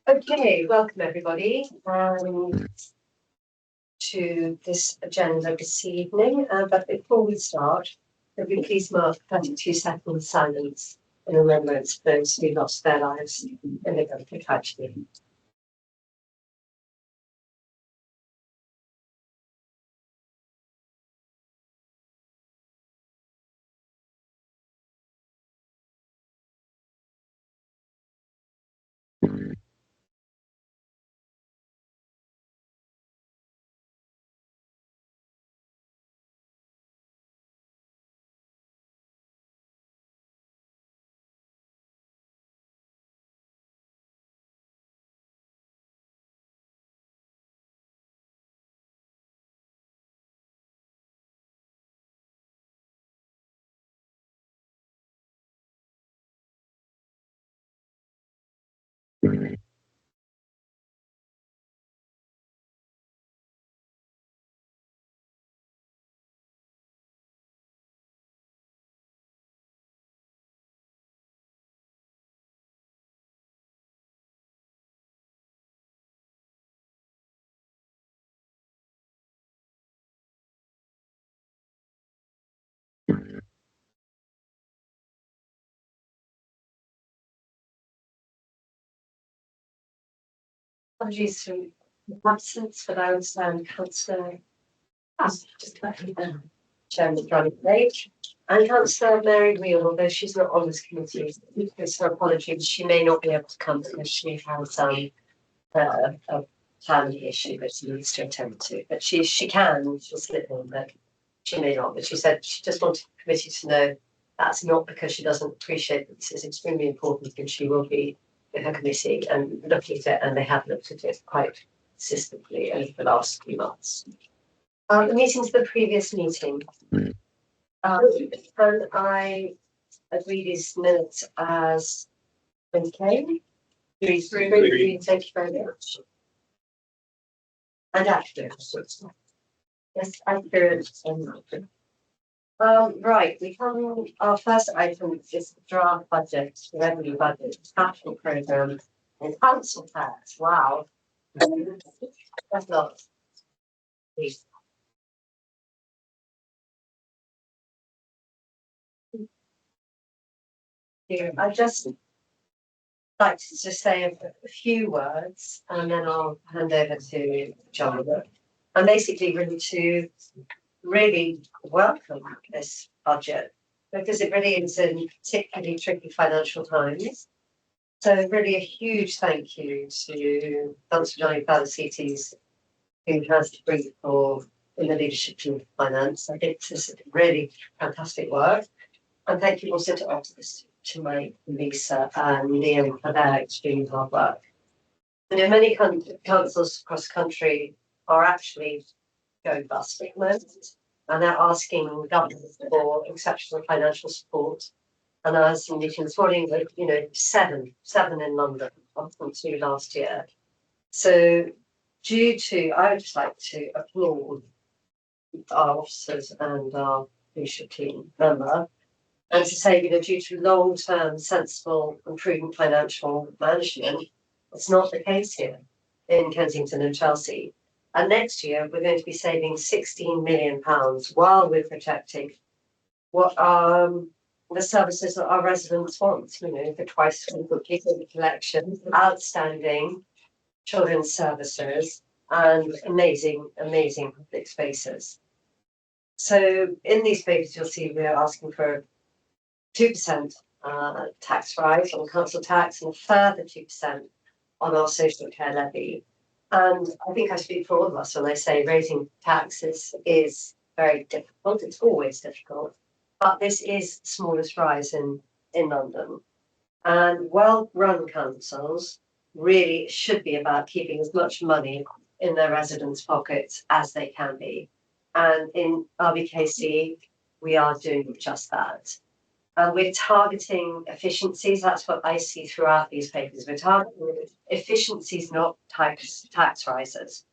Okay, welcome everybody to this agenda this evening. But before we start, could we please mark 32 seconds silence in remembrance of those who lost their lives in the Gulf tragedy. Apologies for absence, but I understand Councillor Chairman Johnny Page and Councillor Mary Wheel, although she's not on this committee, because her apologies, she may not be able to come because she has a family issue that she needs to attend to. But she'll slip in, but she may not. But she said she just wanted the committee to know that's not because she doesn't appreciate that this is extremely important, and she will be with her committee and looking at it, and they have looked at it quite consistently over the last few months. The meetings of the previous meeting, and I agree these minutes as okay. Thank you very much. And accurate. Yes, accurate. Right, we come. Our first item is the draft budget, the revenue budget, capital program, and council tax. Wow, that's a lot. Please. I just like to just say a few words, and then I'll hand over to John. And basically, really welcome this budget, because it really is in particularly tricky financial times. So really a huge thank you to Councillor Johnny Balasites, who has to bring forward in the leadership team of finance. I think this is really fantastic work. And thank you also to my Lisa and Liam for their extremely hard work. And many councils across the country are actually going bust at the moment, and they're asking government for exceptional financial support. And I was in meeting this morning with, seven in London, up from 2 last year. So I would just like to applaud our officers and our leadership team member, and to say, due to long-term, sensible and prudent financial management, it's not the case here in Kensington and Chelsea. And next year, we're going to be saving £16 million while we're protecting what the services that our residents want, for twice the collection, outstanding children's services, and amazing public spaces. So in these papers, you'll see we're asking for 2% tax rise on council tax and a further 2% on our social care levy. And I think I speak for all of us when I say raising taxes is very difficult. It's always difficult, but this is the smallest rise in London. And well-run councils really should be about keeping as much money in their residents' pockets as they can be. And in RBKC, we are doing just that. And we're targeting efficiencies. That's what I see throughout these papers. We're targeting efficiencies, not tax rises.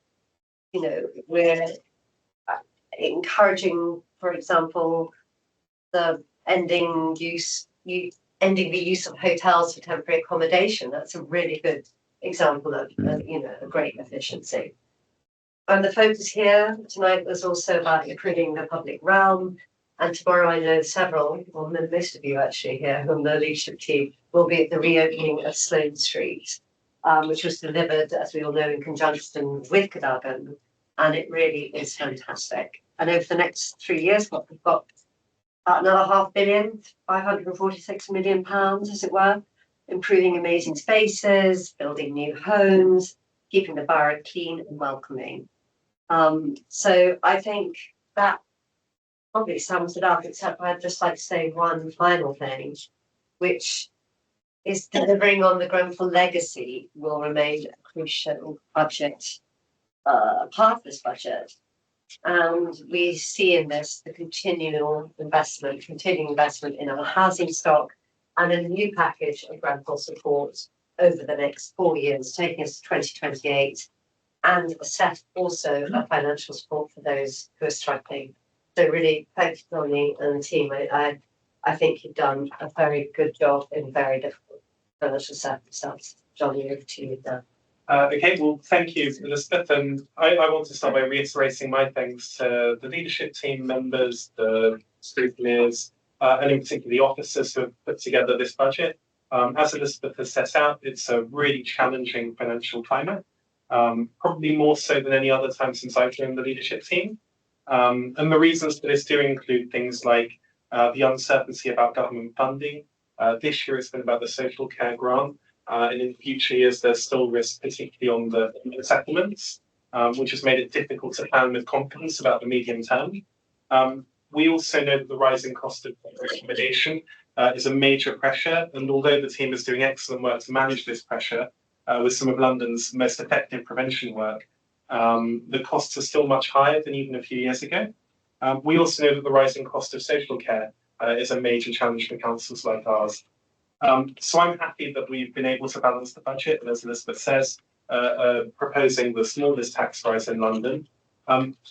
We're encouraging, for example, the ending ending the use of hotels for temporary accommodation. That's a really good example of, a great efficiency. And the focus here tonight was also about improving the public realm. And tomorrow I know several, or most of you actually here, from the leadership team, will be at the reopening of Sloane Street, which was delivered, as we all know, in conjunction with Cadogan. And it really is fantastic. And over the next 3 years, we've got about another £500 million, £546 million, as it were, improving amazing spaces, building new homes, keeping the borough clean and welcoming. So I think that probably sums it up, except I'd just like to say one final thing, which is delivering on the Grenfell legacy will remain a crucial budget, part of this budget. And we see in this the continuing investment in our housing stock and a new package of Grenfell support over the next 4 years, taking us to 2028, and a set also of financial support for those who are struggling. So really, thank you, Johnny and the team. I think you've done a very good job in very difficult financial circumstances. Johnny, over to you now. Okay, well, thank you, Elizabeth. And I want to start by reiterating my thanks to the leadership team members, the scrutineers, and in particular the officers who have put together this budget. As Elizabeth has set out, it's a really challenging financial climate, probably more so than any other time since I've joined the leadership team. And the reasons for this do include things like the uncertainty about government funding. This year it's been about the social care grant. And in future years, there's still risk, particularly on the settlements, which has made it difficult to plan with confidence about the medium term. We also know that the rising cost of accommodation is a major pressure. And although the team is doing excellent work to manage this pressure with some of London's most effective prevention work, the costs are still much higher than even a few years ago. We also know that the rising cost of social care is a major challenge for councils like ours. So I'm happy that we've been able to balance the budget, and as Elizabeth says, proposing the smallest tax rise in London.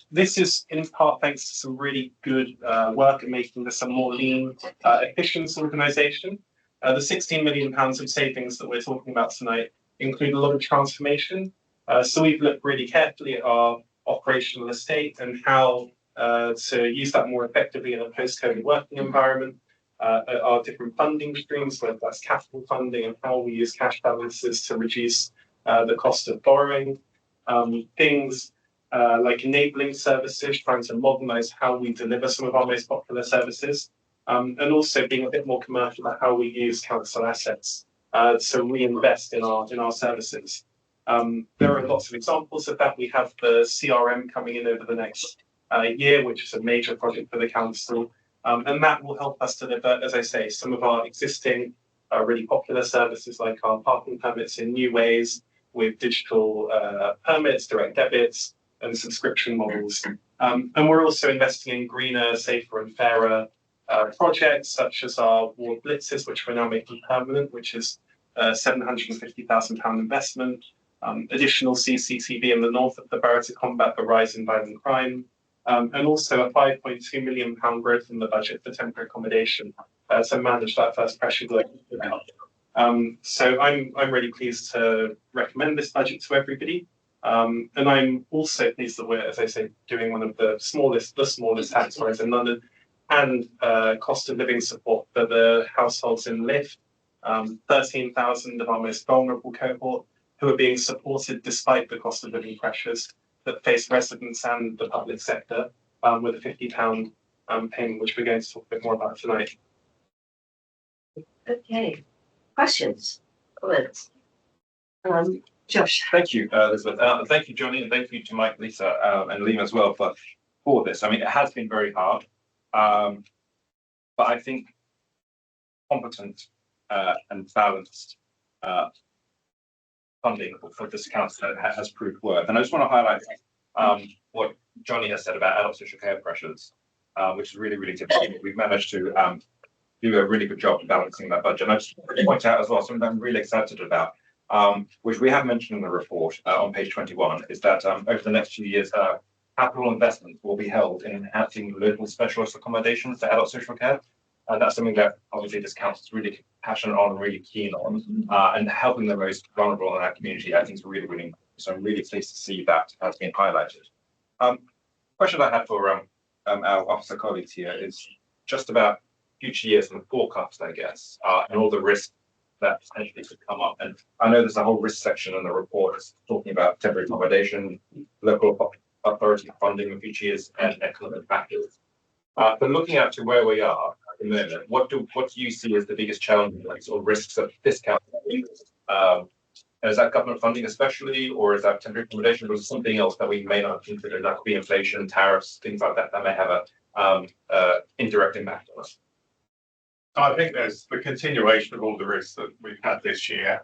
This is in part thanks to some really good work in making this a more lean, efficient organisation. The £16 million of savings that we're talking about tonight include a lot of transformation. So we've looked really carefully at our operational estate and how to use that more effectively in a post-COVID working environment. Our different funding streams, whether that's capital funding and how we use cash balances to reduce the cost of borrowing. Things like enabling services, trying to modernise how we deliver some of our most popular services, and also being a bit more commercial about how we use council assets to reinvest in our services. There are lots of examples of that. We have the CRM coming in over the next year, which is a major project for the council. And that will help us deliver, as I say, some of our existing really popular services like our parking permits in new ways with digital permits, direct debits and subscription models. And we're also investing in greener, safer and fairer projects such as our ward blitzes, which we're now making permanent, which is a £750,000 investment, additional CCTV in the north of the borough to combat the rise in violent crime, and also a £5.2 million growth in the budget for temporary accommodation to manage that first pressure group. So I'm really pleased to recommend this budget to everybody. And I'm also pleased that we're, as I say, doing one of the smallest tax rise in London and cost of living support for the households in LIFT, 13,000 of our most vulnerable cohort who are being supported despite the cost of living pressures that face residents and the public sector with a £50 payment, which we're going to talk a bit more about tonight. Okay. Questions? Comments? Josh. Thank you, Elizabeth. Thank you, Johnny, and thank you to Mike, Lisa, and Liam as well for this. I mean, it has been very hard, but I think competent and balanced funding for this council has proved worth. And I just want to highlight what Johnny has said about adult social care pressures, which is really, really difficult. We've managed to do a really good job of balancing that budget. And I just want to point out as well something I'm really excited about, which we have mentioned in the report on page 21, is that over the next few years, capital investment will be held in enhancing local specialist accommodation for adult social care. And that's something that obviously this council is really passionate on and really keen on, and helping the most vulnerable in our community, I think is really, really important. So I'm really pleased to see that has been highlighted. Question I had for our officer colleagues here is just about future years and forecast, I guess, and all the risks that potentially could come up. And I know there's a whole risk section in the report talking about temporary accommodation, local authority funding in future years, and economic factors. But looking out to where we are at the moment, what do you see as the biggest challenges or risks that this council faces? And is that government funding especially, or is that temporary accommodation, or is it something else that we may not consider? That could be inflation, tariffs, things like that, that may have a indirect impact on us. I think there's the continuation of all the risks that we've had this year,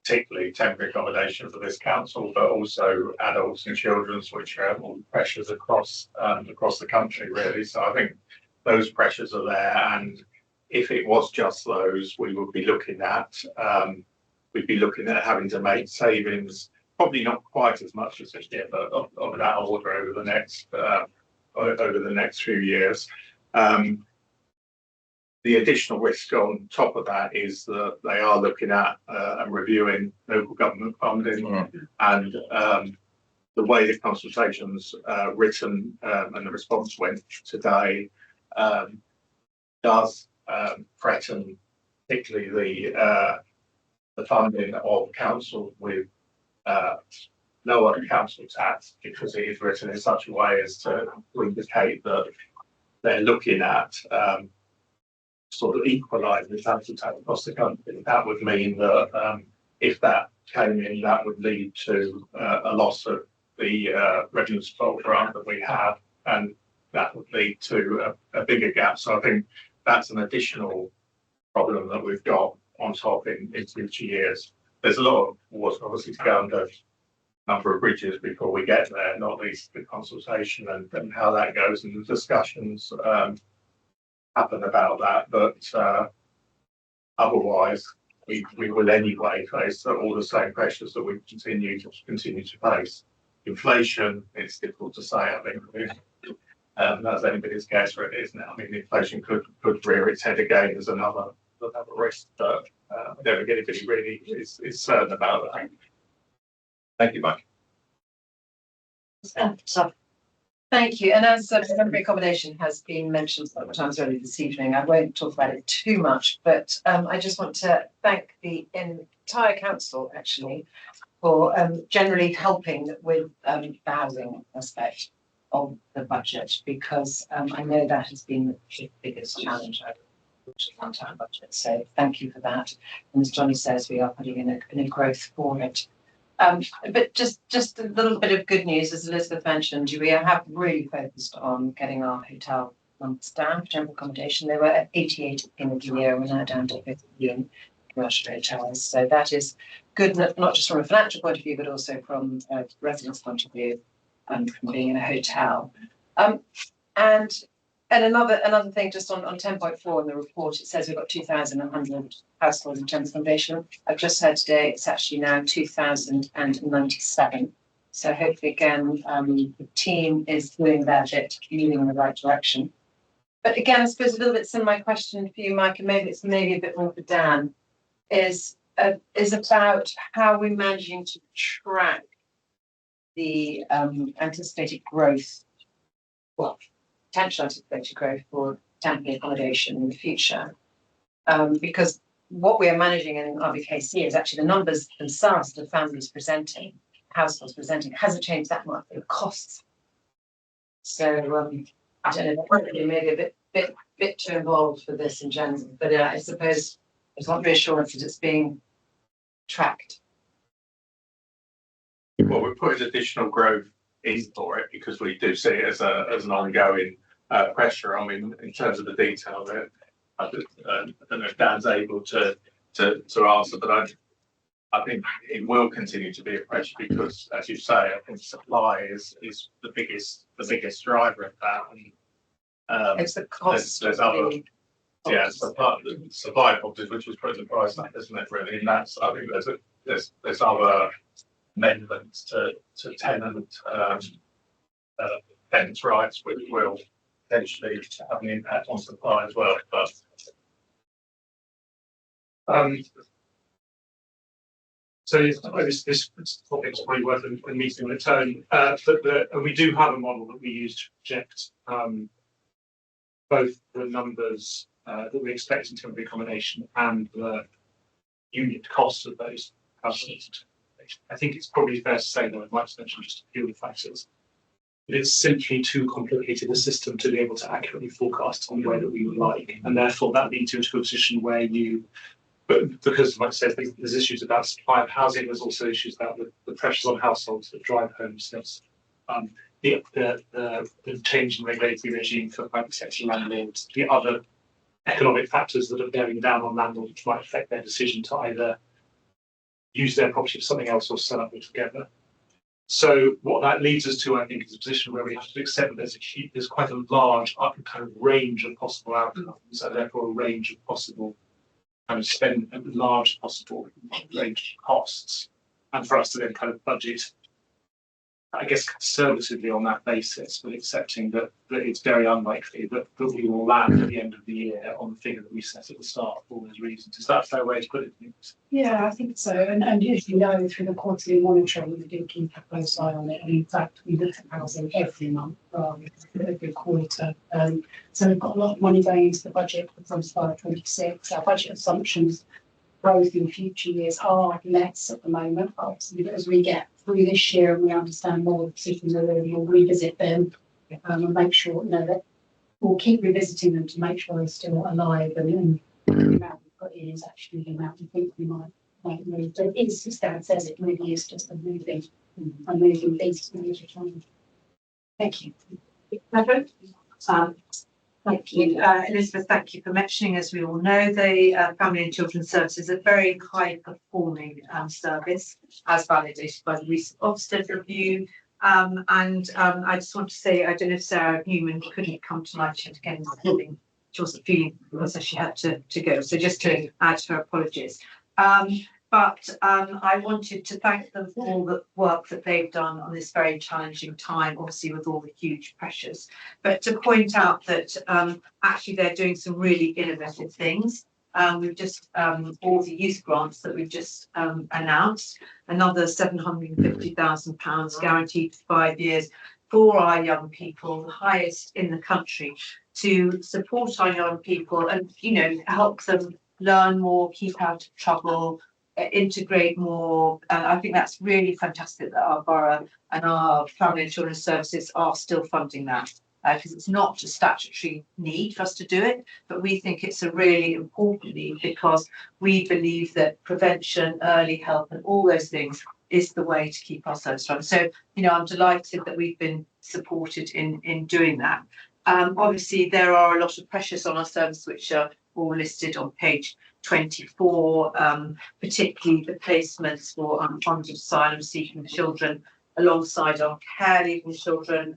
particularly temporary accommodation for this council, but also adults and children's, which are all pressures across the country, really. So I think those pressures are there, and if it was just those, we would be looking at having to make savings, probably not quite as much as this year, but of that order over the next few years. The additional risk on top of that is that they are looking at and reviewing local government funding, and the way the consultation's written and the response went today does threaten particularly the funding of council with lower council tax, because it is written in such a way as to indicate that they're looking at sort of equalise the council tax across the country. That would mean that if that came in, that would lead to a loss of the revenue support grant that we have, and that would lead to a bigger gap. So I think that's an additional problem that we've got on top in future years. There's a lot of water obviously to go under a number of bridges before we get there, not least the consultation and how that goes, and the discussions happen about that. But otherwise, we will anyway face all the same pressures that we continue to face. Inflation, it's difficult to say. I think that's anybody's guess where it is now. I mean, inflation could rear its head again as another risk, but I don't think anybody really is certain about that. Thank you, Mike. So, Thank you. And as temporary accommodation has been mentioned several times already this evening, I won't talk about it too much, but I just want to thank the entire council actually for generally helping with the housing aspect of the budget, because I know that has been the biggest challenge over the entire budget. So thank you for that. And as Johnny says, we are putting in a growth for it. But just a little bit of good news, as Elizabeth mentioned, we have really focused on getting our hotel numbers down for temporary accommodation. They were at 88 at the end of the year, we're now down to 50 in commercial hotels. So that is good, not just from a financial point of view, but also from a residents' point of view, and from being in a hotel. And another thing, just on 10.4 in the report, it says we've got 2,100 households in temporary accommodation. I've just heard today it's actually now 2,097. So hopefully again, the team is doing their bit, moving in the right direction. But again, I suppose a little bit similar question for you, Mike, and maybe a bit more for Dan, is about how we're managing to track the anticipated growth, potential anticipated growth for temporary accommodation in the future. Because what we are managing in RBKC is actually the numbers themselves, the families presenting, households presenting, hasn't changed that much, the costs. So I don't know, maybe a bit too involved for this in general, but I suppose I just want reassurance that it's being tracked. Well, we're putting additional growth in for it because we do see it as an ongoing pressure. I mean, in terms of the detail of it, I don't know if Dan's able to answer, but I think it will continue to be a pressure because, as you say, I think supply is the biggest driver of that. And It's the cost. There's other supply properties, which is putting the price up, isn't it? Really, and that's, I think there's other amendments to tenants rights, which will potentially have an impact on supply as well. But so this topic's probably worth a meeting on its own. And we do have a model that we use to project both the numbers that we expect in terms of accommodation and the unit costs of those households. I think it's probably fair to say that I'd like to mention just a few of the factors. It's simply too complicated a system to be able to accurately forecast on the way that we would like, and therefore that leads you into a position where but because, like I said, there's issues about supply of housing, there's also issues about the pressures on households that drive homelessness. The change in regulatory regime for private sector landlords, the other economic factors that are bearing down on landlords which might affect their decision to either use their property for something else or sell up altogether. So what that leads us to, I think, is a position where we have to accept that there's quite a large kind of range of possible outcomes, and therefore a range of possible kind of spend, a large possible range of costs, and for us to then kind of budget, I guess, conservatively on that basis, but accepting that it's very unlikely that we will land at the end of the year on the figure that we set at the start for all those reasons. Is that a fair way to put it? Yeah, I think so. And as you know, through the quarterly monitoring, we do keep a close eye on it. And in fact, we look at housing every month, every quarter. So we've got a lot of money going into the budget from start 26. Our budget assumptions growth in future years are less at the moment. Obviously, as we get through this year and we understand more of the positions, we'll revisit them and make sure that we'll keep revisiting them to make sure they're still alive and the amount we put in is actually the amount we think we might move. But it is, as Dan says, it really is just a moving piece. Thank you. Thank you, Elizabeth. Thank you for mentioning. As we all know, the Family and Children's Services is a very high performing service, as validated by the recent Ofsted review. I just want to say, I don't know if Sarah Newman couldn't come tonight. She had to get in the morning. She wasn't feeling well, so she had to go. So just to add her apologies. But I wanted to thank them for all the work that they've done on this very challenging time, obviously with all the huge pressures. But to point out that actually they're doing some really innovative things. We've just, all the youth grants that we've just announced, another £750,000 guaranteed for 5 years for our young people, the highest in the country, to support our young people and, help them learn more, keep out of trouble, integrate more. I think that's really fantastic that our borough and our Family and Children's Services are still funding that, because it's not a statutory need for us to do it, but we think it's a really important need because we believe that prevention, early help and all those things is the way to keep our service running. So, I'm delighted that we've been supported in doing that. Obviously, there are a lot of pressures on our service, which are all listed on page 24, particularly the placements for unfunded asylum seeking children alongside our care leaving children.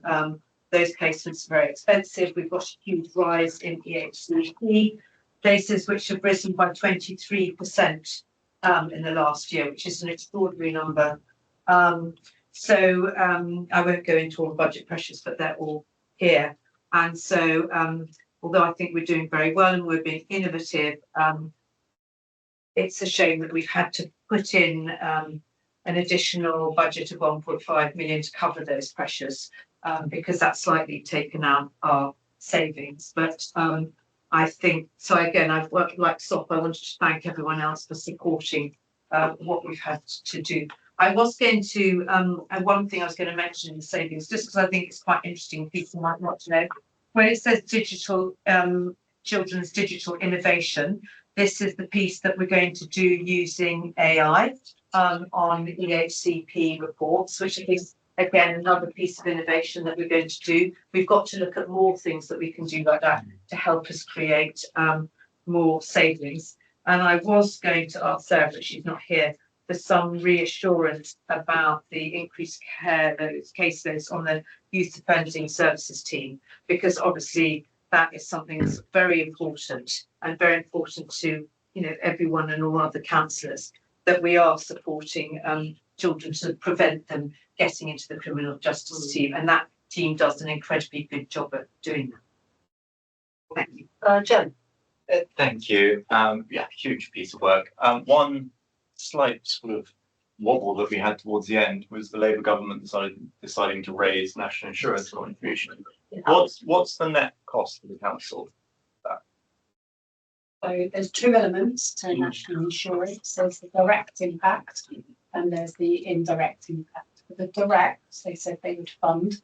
Those placements are very expensive. We've got a huge rise in EHCP places, which have risen by 23% in the last year, which is an extraordinary number. I won't go into all the budget pressures, but they're all here. And so, although I think we're doing very well and we're being innovative, it's a shame that we've had to put in an additional budget of 1.5 million to cover those pressures, because that's slightly taken out our savings. But I think, so again, I've worked like SOP. I wanted to thank everyone else for supporting what we've had to do. I was going to, and one thing I was going to mention in the savings, just because I think it's quite interesting, people might not know, when it says digital, children's digital innovation, this is the piece that we're going to do using AI on EHCP reports, which is, again, another piece of innovation that we're going to do. We've got to look at more things that we can do like that to help us create more savings. And I was going to ask Sarah, but she's not here, for some reassurance about the increased caseloads on the youth offending services team, because obviously that is something that's very important and very important to everyone and all other councillors, that we are supporting children to prevent them getting into the criminal justice team, and that team does an incredibly good job at doing that. Jem, Thank you. Yeah, huge piece of work. One slight sort of wobble that we had towards the end was the Labour government deciding to raise national insurance contribution. What's the net cost for the council? So there's two elements to national insurance. There's the direct impact and there's the indirect impact. For the direct, they said they would fund,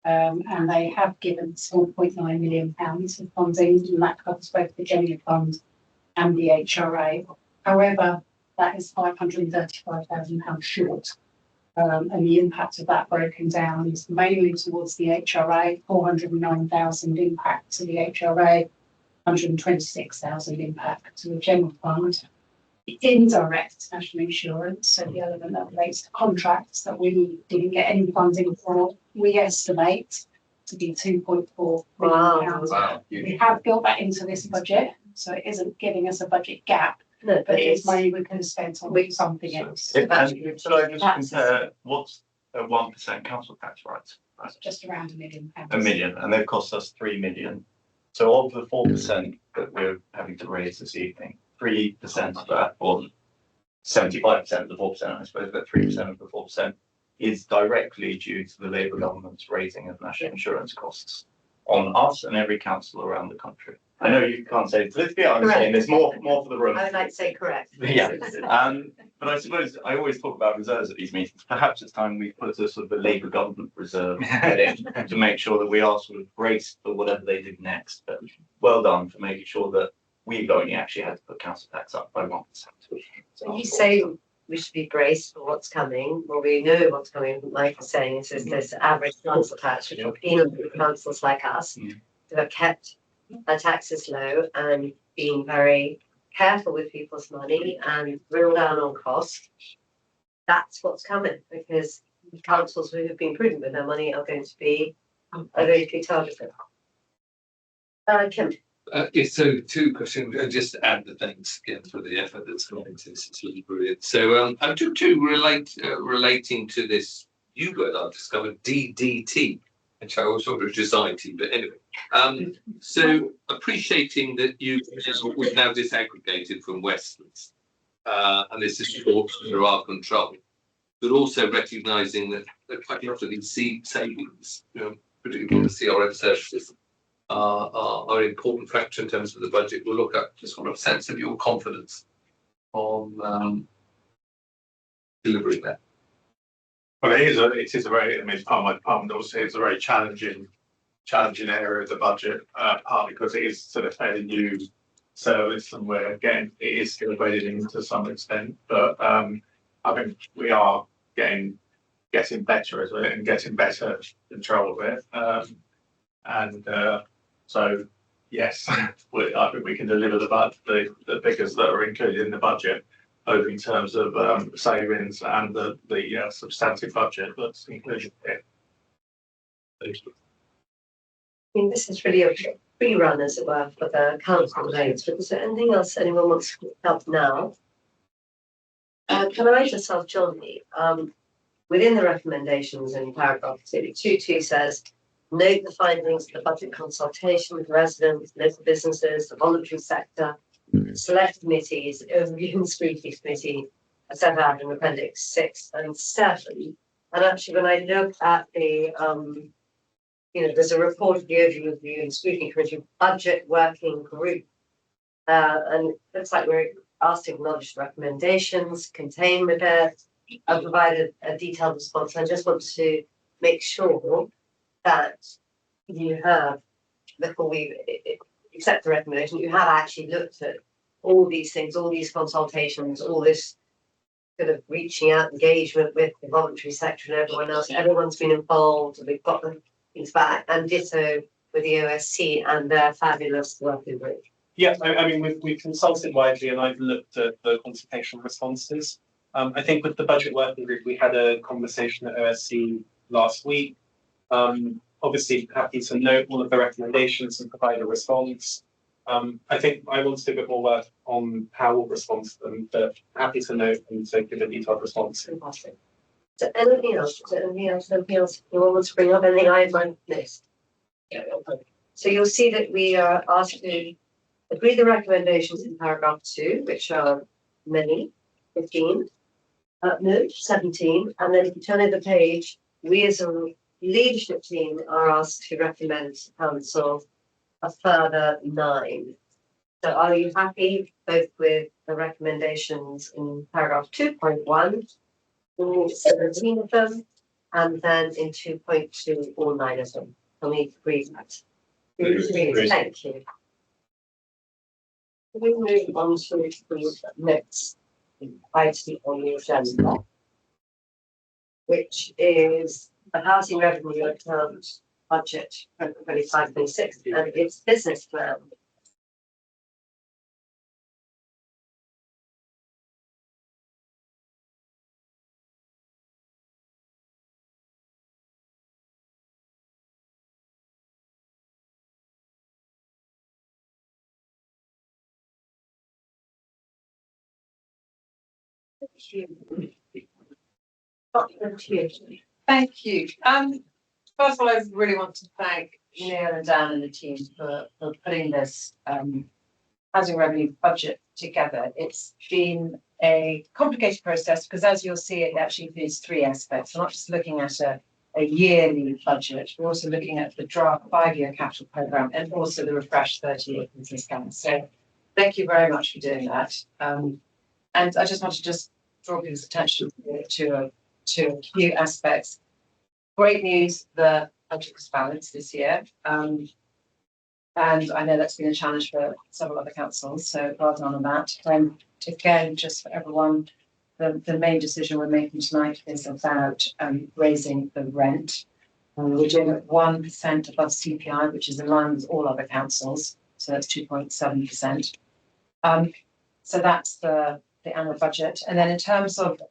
and they have given £4.9 million of funding, and that covers both the General Fund and the HRA. However, that is £535,000 short. And the impact of that broken down is mainly towards the HRA, 409,000 impact to the HRA, 126,000 impact to the General Fund. The indirect national insurance, so the element that relates to contracts that we didn't get any funding for, we estimate to be £2.4 million. Wow. We have built that into this budget, so it isn't giving us a budget gap, no, but it is money we could have spent on something else. Should I just compare what's a 1% council tax rate? Just around £1 million. £1 million, and they've cost us 3 million. So of the 4% that we're having to raise this evening, 3% of that, or 75% of the 4%, I suppose, but 3% of the 4% is directly due to the Labour government's raising of national insurance costs on us and every council around the country. I know you can't say politically, I'm saying there's more for the room. I would like to say correct. Yeah, but I suppose I always talk about reserves at these meetings. Perhaps it's time we put a sort of a Labour government reserve in to make sure that we are sort of braced for whatever they do next. But well done for making sure that we've only actually had to put council tax up by 1%. So you say we should be braced for what's coming. Well, we know what's coming. Mike was saying is this average council tax, which will penalise councils like us who have kept their taxes low and being very careful with people's money and drill down on costs. That's what's coming because the councils who have been prudent with their money are going to be targeted. Kim. Yes, so two questions, and just to add the thanks again for the effort that's gone into this. It's really brilliant. So two relating to this new word I've discovered, DDT, which I always thought was society, but anyway. So appreciating that we've now disaggregated from Westlands, and this is under our control, but also recognising that quite a lot of these savings, particularly from the CRM services, are an important factor in terms of the budget. We'll look at just want a sense of your confidence on delivering that. Well, it is a very, I mean, it's part of my department, obviously, it's a very challenging area of the budget, partly because it is sort of fairly new service and it is still weighted in to some extent, but I think we are getting better at it and getting better control of it. So, yes, I think we can deliver the figures that are included in the budget, both in terms of savings and the substantive budget that's included here. I mean, this is really a free run, as it were, for the council votes. But is there anything else anyone wants to help now? Can I just ask Johnny, within the recommendations in paragraph 2.2 says, note the findings of the budget consultation with residents, local businesses, the voluntary sector, select committees, overview and scrutiny committee, are set out in appendix 6 and 7. And actually, when I look at the, there's a report of the overview and scrutiny committee budget working group, and it looks like we're asked to acknowledge the recommendations contained with it. I've provided a detailed response. I just want to make sure that you have, before we accept the recommendation, you have actually looked at all these things, all these consultations, all this sort of reaching out, engagement with the voluntary sector and everyone else. Everyone's been involved, we've got the things back, and ditto with the OSC and their fabulous working group. Yeah, I mean, we've consulted widely and I've looked at the consultation responses. I think with the budget working group, we had a conversation at OSC last week. Obviously, happy to note all of the recommendations and provide a response. I think I want to do a bit more work on how we'll respond to them, but happy to note and to give a detailed response. Fantastic. Is there anything else? Anyone wants to bring up? Anything I might have missed? So you'll see that we are asked to agree the recommendations in paragraph 2, which are many, 15, no, 17. And then if you turn over the page, we as a leadership team are asked to recommend to council a further 9. So are you happy both with the recommendations in paragraph 2.1, all 17 of them, and then in 2.2, all 9 of them? Can we agree with that? Agreed. Thank you. We move on to the next item on the agenda, which is the housing revenue account budget for 25-26 and its business plan. Thank you. First of all, I really want to thank Neil and Dan and the team for putting this housing revenue budget together. It's been a complicated process because, as you'll see, it actually includes 3 aspects. We're not just looking at a yearly budget, we're also looking at the draft 5-year capital programme and also the refreshed 30-year business plan. So thank you very much for doing that. And I just want to just draw people's attention to a few aspects. Great news, the budget was balanced this year. And I know that's been a challenge for several other councils, so well done on that. And again, just for everyone, the main decision we're making tonight is about raising the rent. We're doing it 1% above CPI, which is in line with all other councils, so that's 2.7%. So that's the annual budget. And then in terms of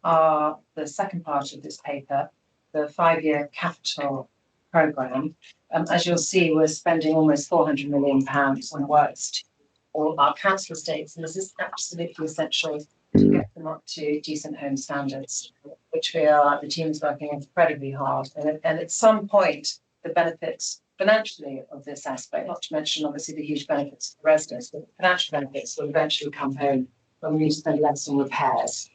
the second part of this paper, the 5-year capital programme, as you'll see, we're spending almost £400 million on works to all our council estates, and this is absolutely essential to get them up to decent home standards, which the team is working incredibly hard. And at some point, the benefits financially of this aspect, not to mention obviously the huge benefits to the residents, but the financial benefits will eventually come home when we need to spend less on repairs.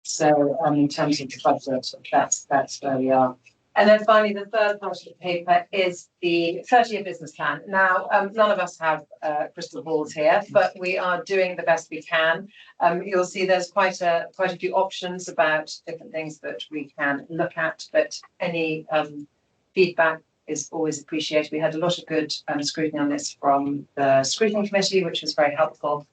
So in terms of the budget, that's where we are. And then finally, the third part of the paper is the 30-year business plan. Now, none of us have crystal balls here, but we are doing the best we can. You'll see there's quite a few options about different things that we can look at, but any feedback is always appreciated. We had a lot of good scrutiny on this from the scrutiny committee, which was very helpful.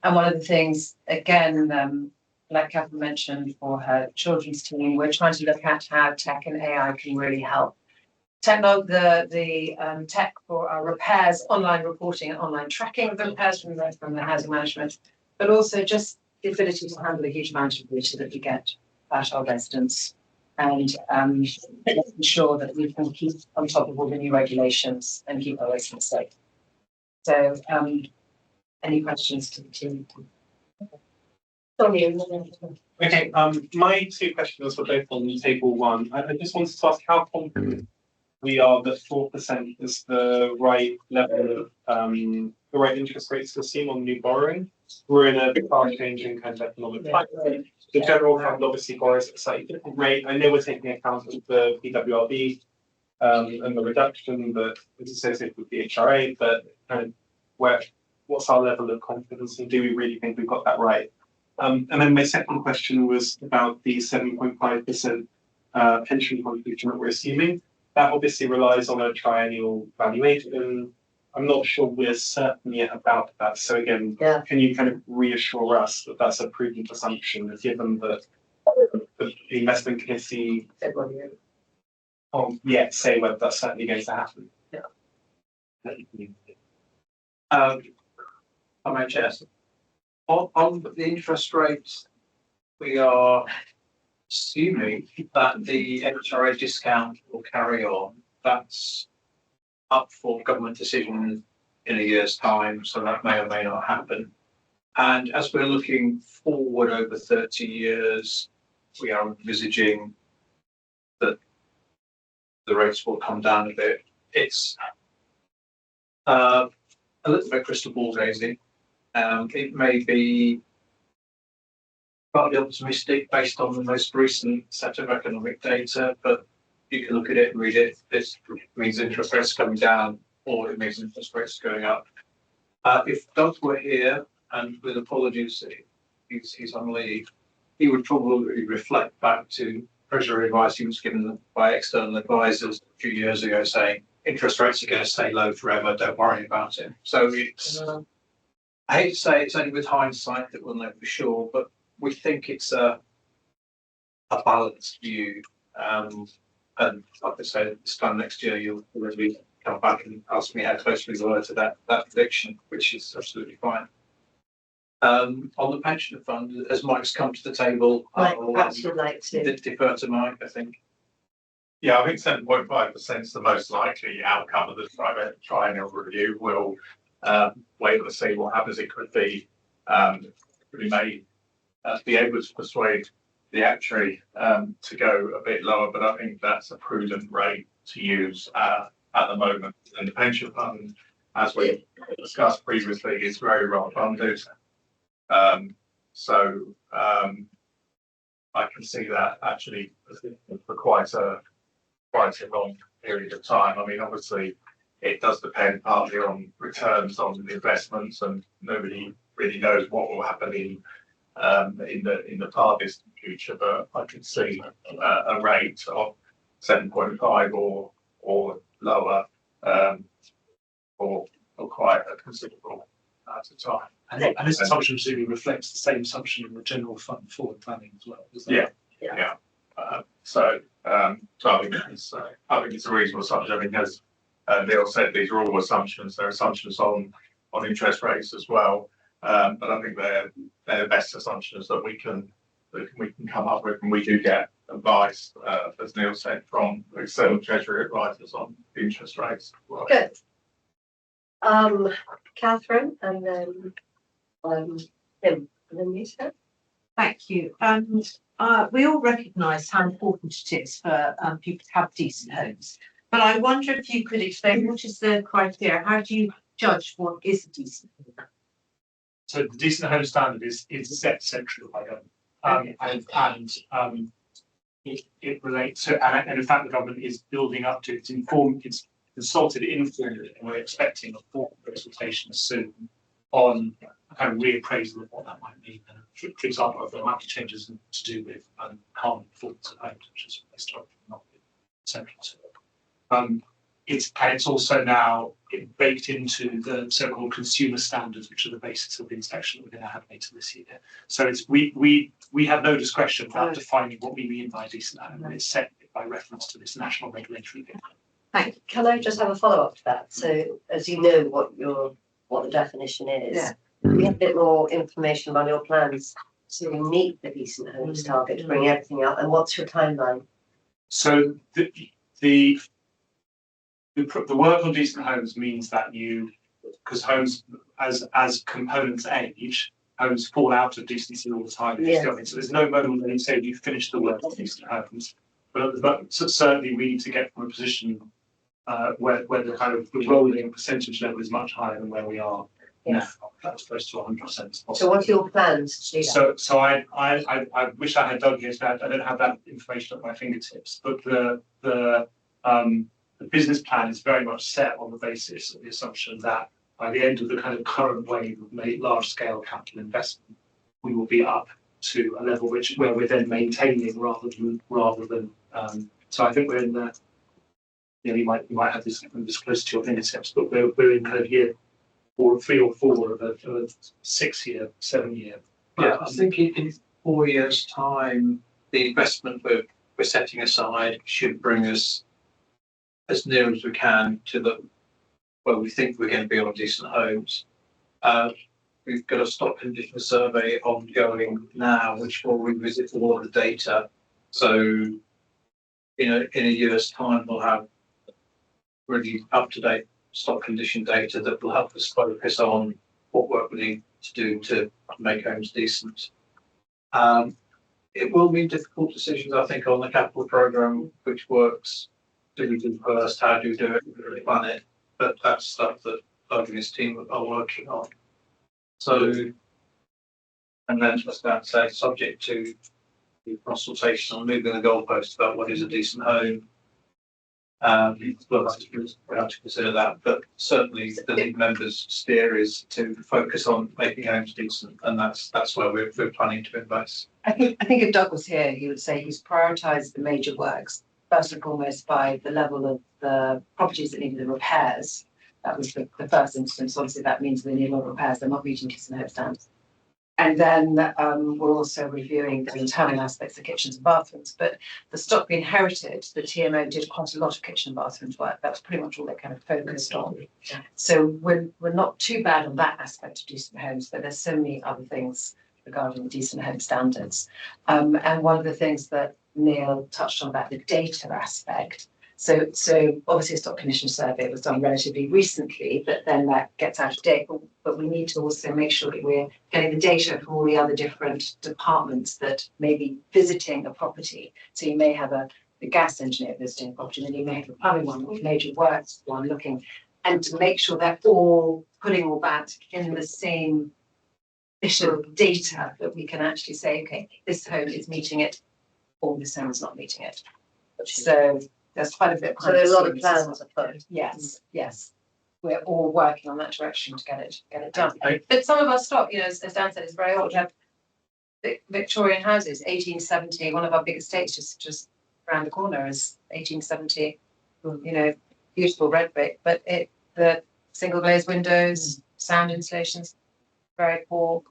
And one of the things, again, like Catherine mentioned for her children's team, we're trying to look at how tech and AI can really help. Tech for our repairs, online reporting and online tracking of the repairs from the housing management, but also just the ability to handle a huge amount of data that we get about our residents and making sure that we can keep on top of all the new regulations and keep our residents safe. So any questions to the team? Okay, my 2 questions were both on table 1. I just wanted to ask how confident we are that 4% is the right level of the right interest rates to assume on new borrowing. We're in a fast changing kind of economic climate. The general fund obviously borrows at a slightly different rate. I know we're taking account of the PWRB and the reduction that is associated with the HRA, but kind of what's our level of confidence and do we really think we've got that right? And then my second question was about the 7.5% pension contribution that we're assuming. That obviously relies on a triennial valuation. I'm not sure we're certain yet about that. So again, Can you kind of reassure us that that's a prudent assumption, given that the investment committee can't yet say whether that's certainly going to happen? MHS. On the interest rates, we are assuming that the HRA discount will carry on. That's up for government decision in a year's time, so that may or may not happen. And as we're looking forward over 30 years, we are envisaging that the rates will come down a bit. A little bit crystal ball gazing. It may be partly optimistic based on the most recent set of economic data, but you can look at it and read it. This means interest rates coming down, or it means interest rates going up. If Doug were here, and with apologies, he's on leave, he would probably reflect back to Treasury advice he was given by external advisors a few years ago, saying interest rates are going to stay low forever. Don't worry about it. So it's, I hate to say it's only with hindsight that we'll know for sure, but we think it's a balanced view. And like I say, this time next year, you'll really come back and ask me how close we were to that prediction, which is absolutely fine. On the pension fund, as Mike's come to the table, I'll Perhaps you'd like to. defer to Mike, I think. Yeah, I think 7.5% is the most likely outcome of the triennial review. We'll wait and see what happens. It could be we may be able to persuade the actuary to go a bit lower, but I think that's a prudent rate to use at the moment. And the pension fund, as we discussed previously, is very well funded. I can see that actually for quite a long period of time. I mean, obviously, it does depend partly on returns on the investments, and nobody really knows what will happen in the far distant future. But I could see a rate of 7.5 or lower for quite a considerable amount of time. And this assumption presumably reflects the same assumption in the general fund forward planning as well. Is that Yeah. So I think it's a reasonable assumption. I mean, as Neil said, these are all assumptions. They're assumptions on interest rates as well. But I think they're the best assumptions that we can come up with, and we do get advice, as Neil said, from external Treasury advisors on the interest rates. Good. Catherine, and then Tim, and then you, sir. Thank you. We all recognise how important it is for people to have decent homes. But I wonder if you could explain what is the criteria? How do you judge what is a decent home? So the decent home standard is set centrally by government, it relates to, and in fact the government is building up to it's consulted informally, and we're expecting a formal consultation soon on a kind of reappraisal of what that might mean. And for example, if there might be changes to do with carbon performance at homes, which has historically not been central to it. It's also now baked into the so-called consumer standards, which are the basis of the inspection that we're going to have later this year. So it's we have no discretion about defining what we mean by decent home, and it's set by reference to this national regulatory thing. Thank you. Can I just have a follow-up to that? So as you know what the definition is, we have a bit more information about your plans to meet the decent homes target, to bring everything up, and what's your timeline? So the work on decent homes means that because homes as components age, homes fall out of decency all the time. So there's no moment when you say you've finished the work on decent homes. But certainly we need to get from a position where the kind of the rolling percentage level is much higher than where we are now. That's close to 100%. So what are your plans to do that? So I wish I had Doug here, so I don't have that information at my fingertips. But the business plan is very much set on the basis of the assumption that by the end of the kind of current wave of large scale capital investment, we will be up to a level where we're then maintaining rather than. So I think we're in the. You might have this close to your fingertips, but we're in kind of year 3 or 4 of a 6-year, 7-year. Yeah, I think in 4 years' time, the investment we're setting aside should bring us as near as we can to where we think we're going to be on decent homes. We've got a stock condition survey ongoing now, which will revisit all of the data. So, in a year's time, we'll have really up-to-date stock condition data that will help us focus on what work we need to do to make homes decent. It will be difficult decisions, I think, on the capital programme, which works. Do we do first? How do we do it? We really plan it. But that's stuff that Doug and his team are working on. So, and then just going to say, subject to the consultation on moving the goalpost about what is a decent home. We'll have to consider that, but certainly the league members' steer is to focus on making homes decent, and that's where we're planning to invest. I think if Doug was here, he would say he's prioritised the major works, first and foremost by the level of the properties that needed the repairs. That was the first instance. Obviously, that means they need a lot of repairs. They're not meeting decent home standards. And then we're also reviewing the internal aspects of kitchens and bathrooms. But the stock we inherited, the TMO did quite a lot of kitchen and bathrooms work. That was pretty much all they kind of focused on. So we're not too bad on that aspect of decent homes, but there's so many other things regarding decent home standards. And one of the things that Neil touched on about the data aspect. So obviously a stock condition survey was done relatively recently, but then that gets out of date. But we need to also make sure that we're getting the data from all the other different departments that may be visiting a property. So you may have the gas engineer visiting a property, and then you may have a plumbing one, or major works one looking, and to make sure they're all putting all that in the same bit of data that we can actually say, okay, this home is meeting it, or this home is not meeting it. So there's quite a bit. So there are a lot of plans afoot. Yes, yes. We're all working on that direction to get it done. But some of our stock, as Dan said, is very old. We have Victorian houses, 1870. One of our big estates just around the corner is 1870. Beautiful red brick, but the single glazed windows, sound installations, very poor.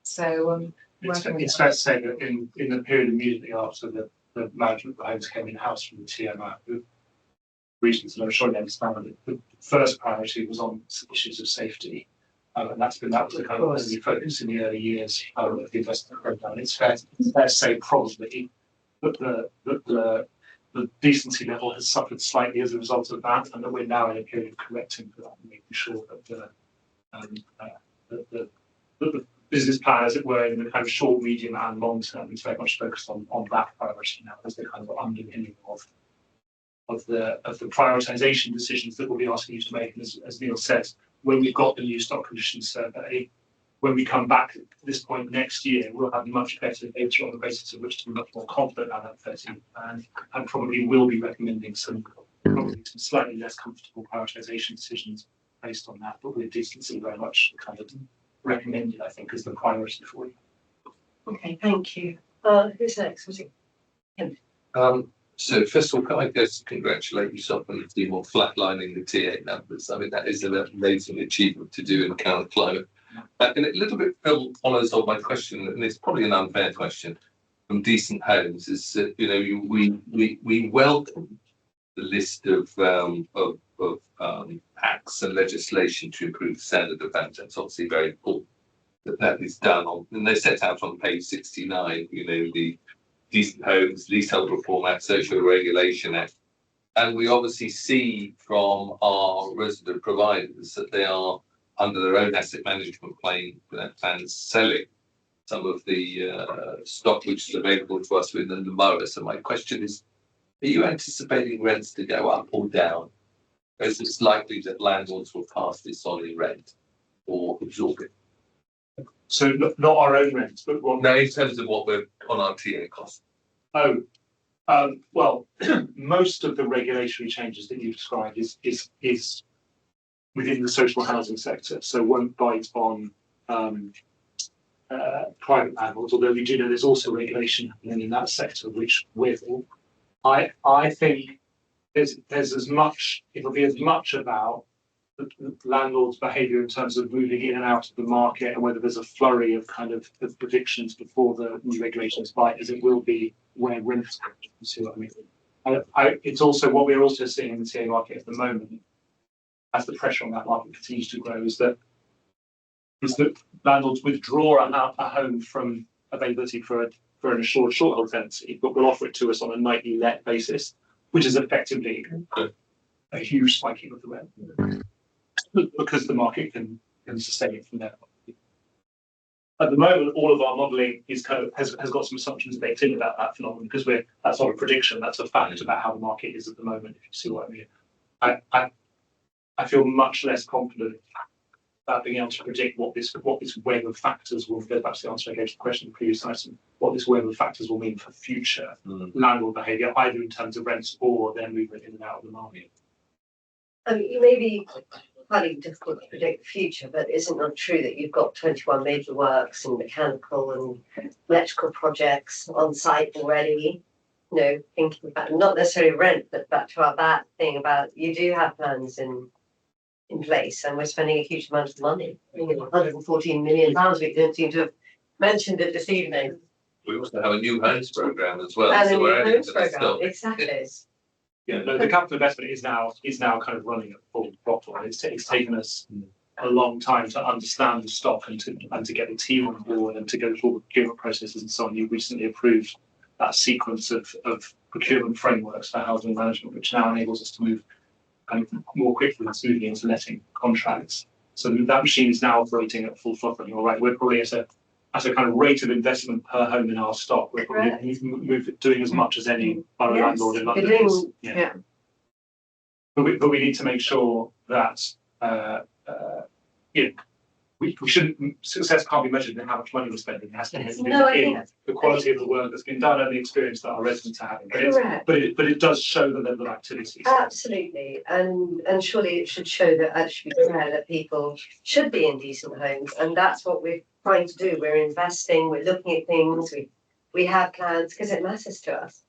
So it's fair to say that in the period immediately after the management of the homes came in-house from the TMO, the reasons that I'm sure you understand, the first priority was on issues of safety. And that was the kind of early focus in the early years of the investment program. It's fair to say probably that the decency level has suffered slightly as a result of that, and that we're now in a period of correcting for that and making sure that the business plan, as it were, in the kind of short, medium, and long term, is very much focused on that priority now as the kind of underpinning of the prioritisation decisions that we'll be asking you to make. And as Neil said, when we've got the new stock conditions survey, when we come back at this point next year, we'll have much better data on the basis of which to be much more confident about that 30, and probably will be recommending some slightly less comfortable prioritisation decisions based on that, but with decency very much kind of recommended, I think, as the priority for you. Okay, thank you. Who's next? Was it him? So first of all, can I just congratulate yourself on the team on flatlining the TA numbers? I mean, that is an amazing achievement to do in the current climate. And a little bit follows on my question, and it's probably an unfair question from Decent Homes, is that we welcome the list of acts and legislation to improve the standard of homes. That's obviously very important that is done on, and they set out on page 69, the Decent Homes, Leasehold Reform Act, Social Regulation Act. And we obviously see from our resident providers that they are, under their own asset management plans, selling some of the stock which is available to us within the borough. So my question is, are you anticipating rents to go up or down? Or is it likely that landlords will pass this on in rent or absorb it? So not our own rents, but what? No, in terms of what we're on our TA cost. Well, most of the regulatory changes that you described is within the social housing sector, so won't bite on private landlords, although we do know there's also regulation happening in that sector, which will. I think there's as much, it'll be as much about the landlord's behaviour in terms of moving in and out of the market and whether there's a flurry of kind of predictions before the new regulations bite as it will be where rents go. You see what I mean? It's also what we're also seeing in the TA market at the moment, as the pressure on that market continues to grow, is that landlords withdraw a home from availability for an assured short-hold tenancy, but will offer it to us on a nightly let basis, which is effectively a huge spiking of the rent because the market can sustain it from there. At the moment, all of our modelling is has got some assumptions baked in about that phenomenon, because that's not a prediction, that's a fact about how the market is at the moment, if you see what I mean. I feel much less confident about being able to predict what this web of factors will. That's the answer I gave to the question in the previous item. What this web of factors will mean for future landlord behaviour, either in terms of rents or their movement in and out of the market. I mean, it may be highly difficult to predict the future, but isn't it true that you've got 21 major works and mechanical and electrical projects on site already? You know, thinking about not necessarily rent, but back to our bad thing about you do have plans in place, and we're spending a huge amount of money. You know, 114 million pounds. We don't seem to have mentioned it this evening. We also have a new homes programme as well. And so a we're new adding homes to this programme, still. exactly. Yeah, no, the capital investment is now kind of running at full throttle. It's taken us a long time to understand the stock and to get the team on board and to go through all the procurement processes and so on. You recently approved that sequence of procurement frameworks for housing management, which now enables us to move kind of more quickly and smoothly into letting contracts. So that machine is now operating at full throttle. You're right. We're probably at a kind of rate of investment per home in our stock. We're probably doing as much as any borough landlord in London is. Yeah. But we need to make sure that you know, we shouldn't, success can't be measured in how much money we're spending. It has to be measured in the quality of the work that's been done and the experience that our residents are having. But it does show the level of activity. Absolutely, and surely it should show that actually that people should be in decent homes, and that's what we're trying to do. We're investing, we're looking at things, we have plans because it matters to us.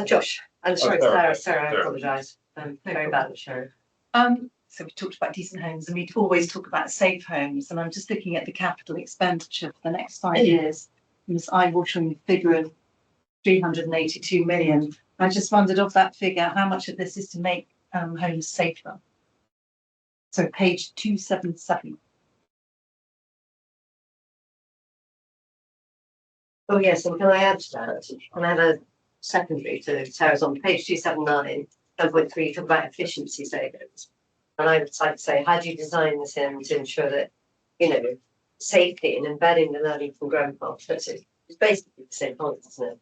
Josh, I'm sorry, Sarah, I apologise. I'm very bad at Sharon. So we talked about decent homes, and we always talk about safe homes. And I'm just looking at the capital expenditure for the next 5 years, and this eye-watering figure of 382 million. I just wondered, of that figure, how much of this is to make homes safer? So page 277. Oh yes, and can I add to that? Can I have a secondary to Sarah's on page 279, 10.3, talk about efficiency savings. And I would like to say, how do you design this in to ensure that, you know, safety and embedding the learning from growing confidence is basically the same point, isn't it?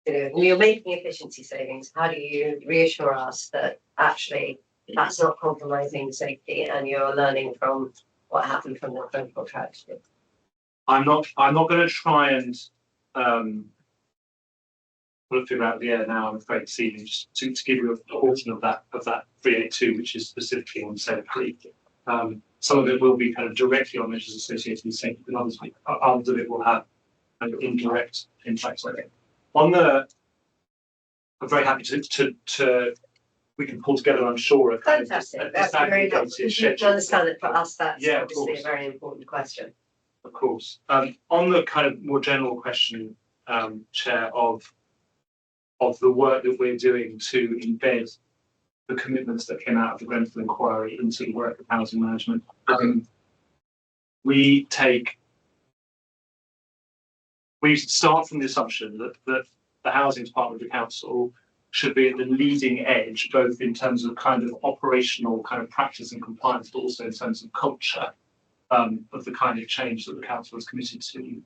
You know, when you're making efficiency savings, how do you reassure us that actually that's not compromising safety and you're learning from what happened from the clinical tragedy? I'm not going to try and put a figure out of the air now, I'm afraid, this evening, just to give you a portion of that 382, which is specifically on safety. Some of it will be kind of directly on measures associated with safety, but others of it will have kind of indirect impacts on it. I'm very happy to we can pull together, I'm sure, a kind Fantastic. of That's very helpful. You understand that for us, that's yeah, obviously a very important question. Of course. On the kind of more general question, Chair, of the work that we're doing to embed the commitments that came out of the Grenfell inquiry into the work of housing management, we start from the assumption that the housing department of the council should be at the leading edge, both in terms of kind of operational kind of practice and compliance, but also in terms of culture of the kind of change that the council is committed to in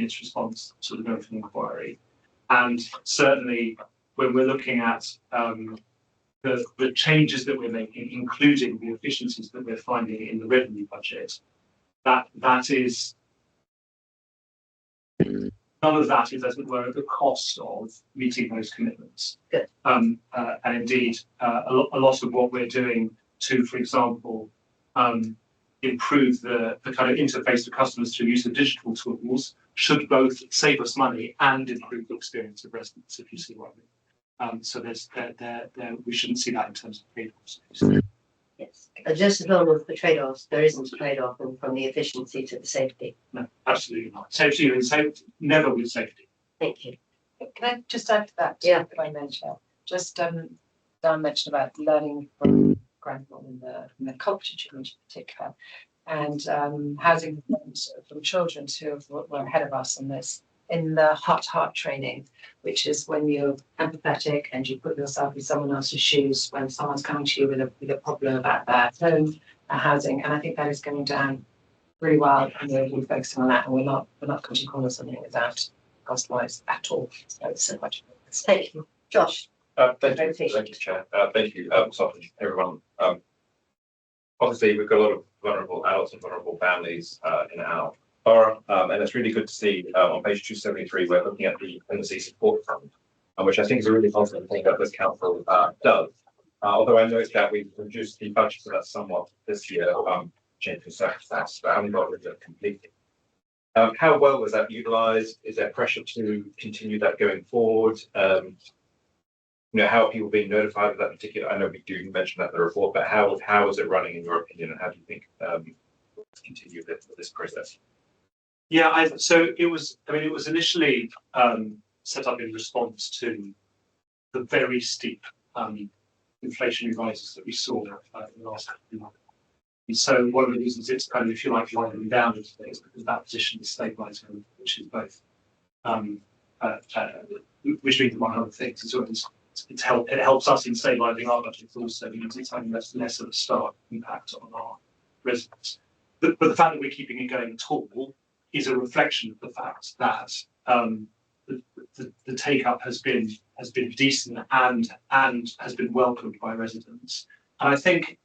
its response to the Grenfell inquiry. And certainly when we're looking at the changes that we're making, including the efficiencies that we're finding in the revenue budget, that is, none of that is, as it were, at the cost of meeting those commitments. Good. And indeed, a lot of what we're doing to, for example, improve the kind of interface to customers through use of digital tools should both save us money and improve the experience of residents, if you see what I mean. So we shouldn't see that in terms of trade-offs. Yes, and just as long as the trade-offs, there isn't a trade-off from the efficiency to the safety. No, absolutely not. Safety and safety, never with safety. Thank you. Can I just add to that? Yeah. If I may, Chair? Just Dan mentioned about learning from Grenfell and the culture change in particular, and housing from children who were ahead of us on this in the heart-to-heart training, which is when you're empathetic and you put yourself in someone else's shoes when someone's coming to you with a problem about their home, housing, and I think that is going down really well, and we're focusing on that, and we're not cutting corners on it without cost-wise at all. So much. Thank you, Josh. Thank you, Chair. Thank you, sorry, everyone. Obviously, we've got a lot of vulnerable adults and vulnerable families in our borough, and it's really good to see on page 273 we're looking at the dependency support fund, which I think is a really positive thing that this council does. Although I noticed that we've reduced the budget for that somewhat this year, changing circumstances, but I haven't got rid of it completely. How well was that utilised? Is there pressure to continue that going forward? How are people being notified of that particular? I know we do mention that in the report, but how is it running in your opinion, and how do you think to continue this process? Yeah, so it was initially set up in response to the very steep inflationary rises that we saw in the last few months. And so one of the reasons it's kind of, if you like, winding down is because that position is stabilising, which is both, which means among other things, it helps us in stabilising our budget, but also means it's having less of a stark impact on our residents. But the fact that we're keeping it going at all is a reflection of the fact that the take up has been decent and has been welcomed by residents. And I think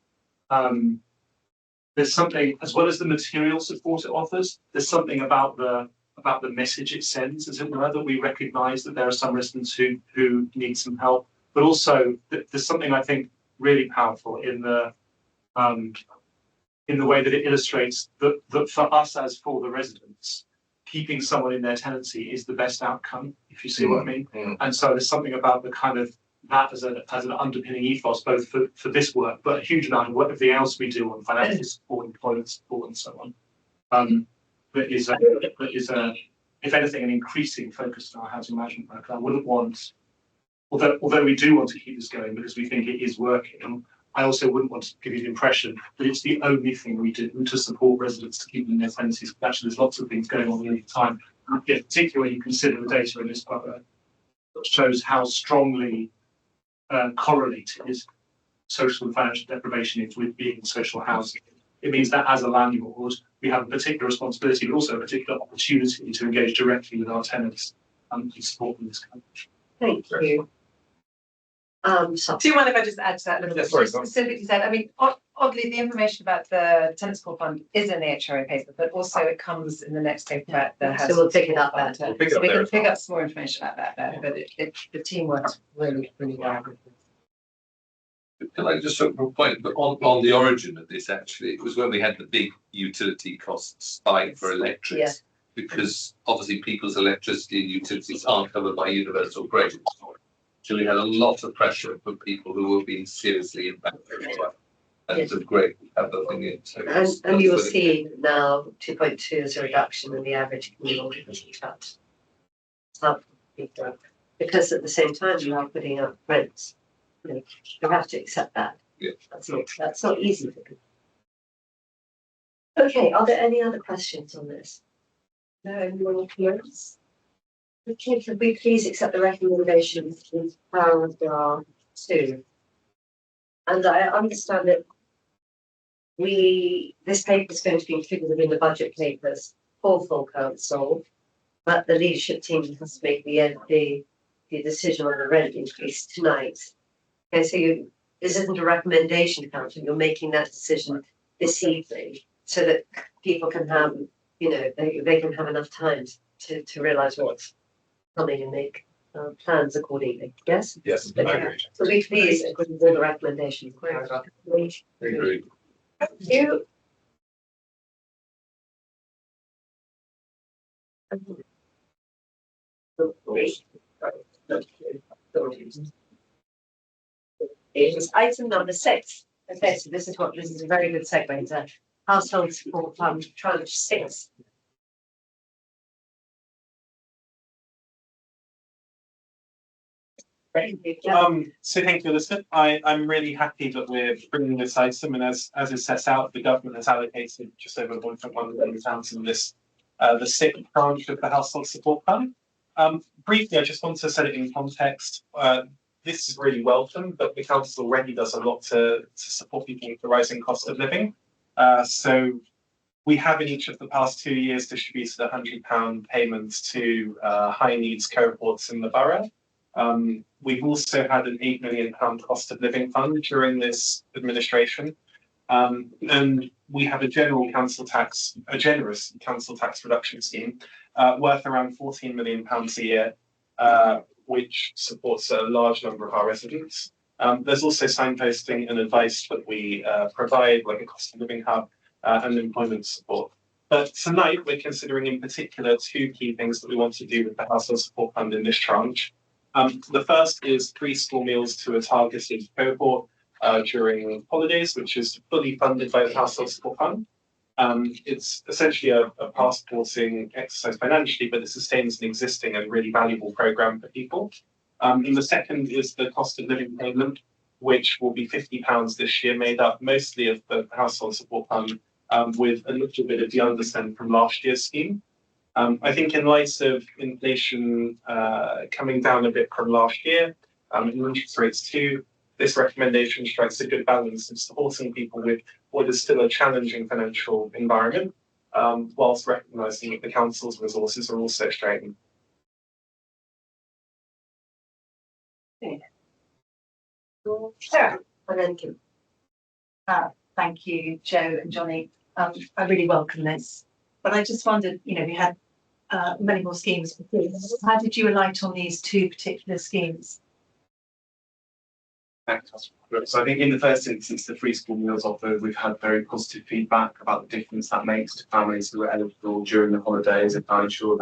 there's something, as well as the material support it offers, there's something about the message it sends, as it were, that we recognise that there are some residents who need some help, but also there's something I think really powerful in the way that it illustrates that for us as for the residents, keeping someone in their tenancy is the best outcome, if you see what I mean. And so there's something about the kind of that as an underpinning ethos, both for this work, but a huge amount of everything else we do on financial support, employment support, and so on. That is if anything, an increasing focus on our housing management work. I wouldn't want, although we do want to keep this going because we think it is working, I also wouldn't want to give you the impression that it's the only thing we do to support residents to keep them in their tenancies. Actually, there's lots of things going on all the time, particularly when you consider the data in this borough that shows how strongly correlated social and financial deprivation is with being in social housing. It means that as a landlord, we have a particular responsibility, but also a particular opportunity to engage directly with our tenants and support them in this country. Thank you. So Do you mind if I just add to that a little bit? Yes, sorry, Just specifically said, I mean, oddly, the information about the tenant support fund is in the HRA paper, but also it comes in the next paper about the housing. so we'll pick it up support there. fund. We'll pick it So up we there can as pick well. up some more information about that there, but the team works really, really well. Can I just sort of point, but on the origin of this, actually, it was when we had the big utility costs spike for electrics. Yeah. Because obviously people's electricity and utilities aren't covered by universal credit. So we had a lot of pressure for people who were being seriously impacted as well. And it's a great to have that thing in. So And you will see now 2.2 is a reduction in the average communal cut. It's not big deal. Because at the same time you are putting up rents. You have to accept that. Yeah. That's not easy for people. Okay, are there any other questions on this? No, anyone else? Okay, could we please accept the recommendations in paragraph 2? And I understand that this paper is going to be included within the budget papers for full council, but the leadership team has to make the decision on the rent increase tonight. Okay, so this isn't a recommendation, council. You're making that decision this evening so that people can have, they can have enough time to realise what's coming and make plans accordingly. Yes. Yes, I agree. So we please agree with the recommendations. Paragraph. Agreed. Thank you. It's item number 6. Okay, so this is a very good segue into household support fund tranche 6. So thank you, Elizabeth. I'm really happy that we're bringing this item, and as it sets out, the government has allocated just over 1.1 million pounds in this, the 6th tranche of the household support fund. Briefly, I just want to set it in context. This is really welcome, but the council already does a lot to support people with the rising cost of living. So we have in each of the past 2 years distributed £100 payments to high needs cohorts in the borough. We've also had an £8 million cost of living fund during this administration. And we have a generous council tax reduction scheme worth around £14 million a year, which supports a large number of our residents. There's also signposting and advice that we provide, like a cost of living hub and employment support. But tonight we're considering in particular two key things that we want to do with the Household Support Fund in this tranche. The first is 3 school meals to a targeted cohort during holidays, which is fully funded by the Household Support Fund. It's essentially a passporting exercise financially, but it sustains an existing and really valuable programme for people. And the second is the cost of living payment, which will be £50 this year, made up mostly of the Household Support Fund, with a little bit of the underspend from last year's scheme. I think in light of inflation coming down a bit from last year, and interest rates too, this recommendation strikes a good balance of supporting people with what is still a challenging financial environment, whilst recognising that the council's resources are also strained. Sarah, and then Kim. Thank you, Joe and Johnny. I really welcome this, but I just wondered, we had many more schemes before. How did you alight on these 2 particular schemes? So I think in the first instance, the free school meals offer, we've had very positive feedback about the difference that makes to families who are eligible during the holidays, and how ensure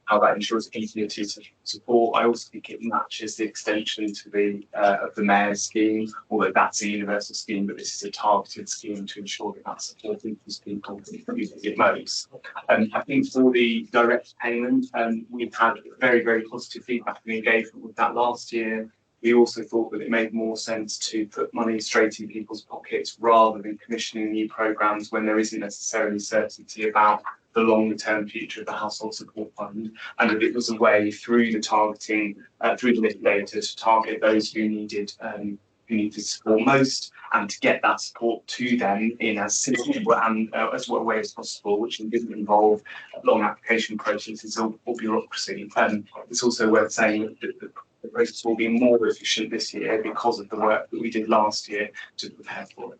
how that ensures easier to support. I also think it matches the extension to the of the mayor's scheme, although that's a universal scheme, but this is a targeted scheme to ensure that that's supporting these people using it most. I think for the direct payment, we've had very, very positive feedback and engagement with that last year. We also thought that it made more sense to put money straight in people's pockets rather than commissioning new programmes when there isn't necessarily certainty about the long-term future of the Household Support Fund, and that it was a way through the targeting, through the LIFT data, to target those who needed support most, and to get that support to them in as simple and as what way as possible, which didn't involve long application processes or bureaucracy. It's also worth saying that the process will be more efficient this year because of the work that we did last year to prepare for it.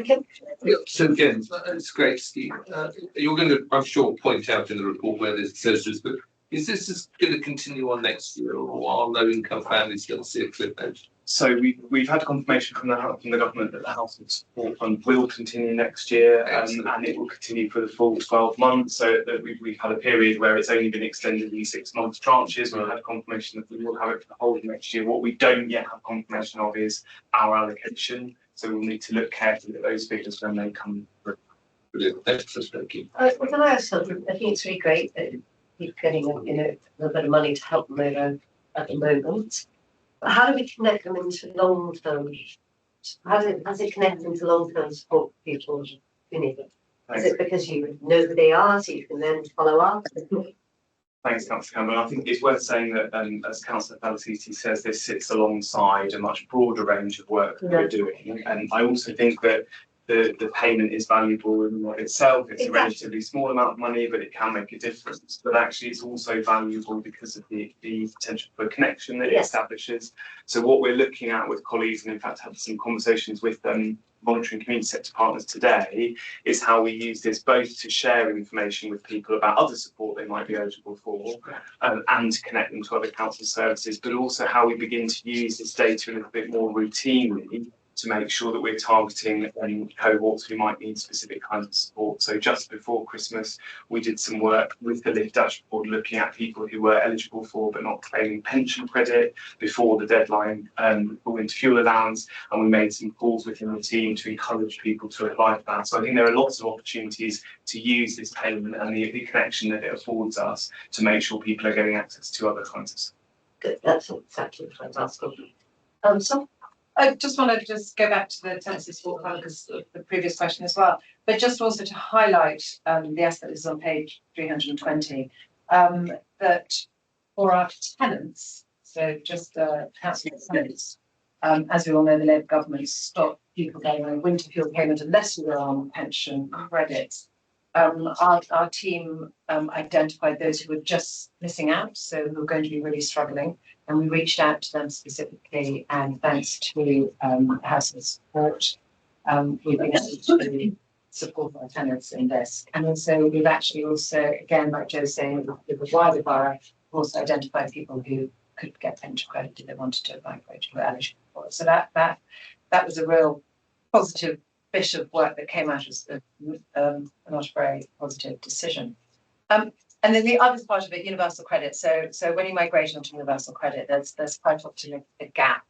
Okay. Yeah, so again, it's a great scheme. You're going to, I'm sure, point out in the report where this says this, but is this just going to continue on next year, or are low-income families going to see a cliff edge? So we've had confirmation from the government that the Household Support Fund will continue next year, and it will continue for the full 12 months. So that we've had a period where it's only been extended in 6-month tranches. We've had confirmation that we will have it for the whole of next year. What we don't yet have confirmation of is our allocation. So we'll need to look carefully at those figures when they come through. Brilliant. Thank you. Well, can I ask something? I think it's really great that you're getting a little bit of money to help them over at the moment. But how do we connect them into long-term? How does it connect into long-term support for people who need it? Is it because you know who they are, so you can then follow up? Thanks, Councillor Campbell. I think it's worth saying that, as Councillor Balaciti says, this sits alongside a much broader range of work that we're doing. And I also think that the payment is valuable in and of itself. It's a relatively small amount of money, but it can make a difference. But actually, it's also valuable because of the potential for connection that it establishes. So what we're looking at with colleagues, and in fact had some conversations with monitoring community sector partners today, is how we use this both to share information with people about other support they might be eligible for, and to connect them to other council services, but also how we begin to use this data a little bit more routinely to make sure that we're targeting cohorts who might need specific kinds of support. So just before Christmas, we did some work with the LIFT dashboard looking at people who were eligible for but not claiming pension credit before the deadline for winter fuel allowance, and we made some calls within the team to encourage people to apply for that. So I think there are lots of opportunities to use this payment and the connection that it affords us to make sure people are getting access to other kinds of support. Good, that's exactly what I was asking. So I just want to go back to the tenancy support fund because of the previous question as well, but just also to highlight the aspect that is on page 320, that for our tenants, so just council tenants, as we all know, the Labour government stopped people going on winter fuel payment unless you were on pension credits. our team identified those who were just missing out, so who were going to be really struggling. And we reached out to them specifically, and thanks to Housing Support, we've been able to support our tenants in this. And also we've actually also, again, like Joe's saying, with the wider borough, also identified people who could get pension credit if they wanted to apply for it, who were eligible for it. So that was a real positive bit of work that came out as not a very positive decision. And then the other part of it, universal credit. So when you migrate onto universal credit, there's quite often a gap,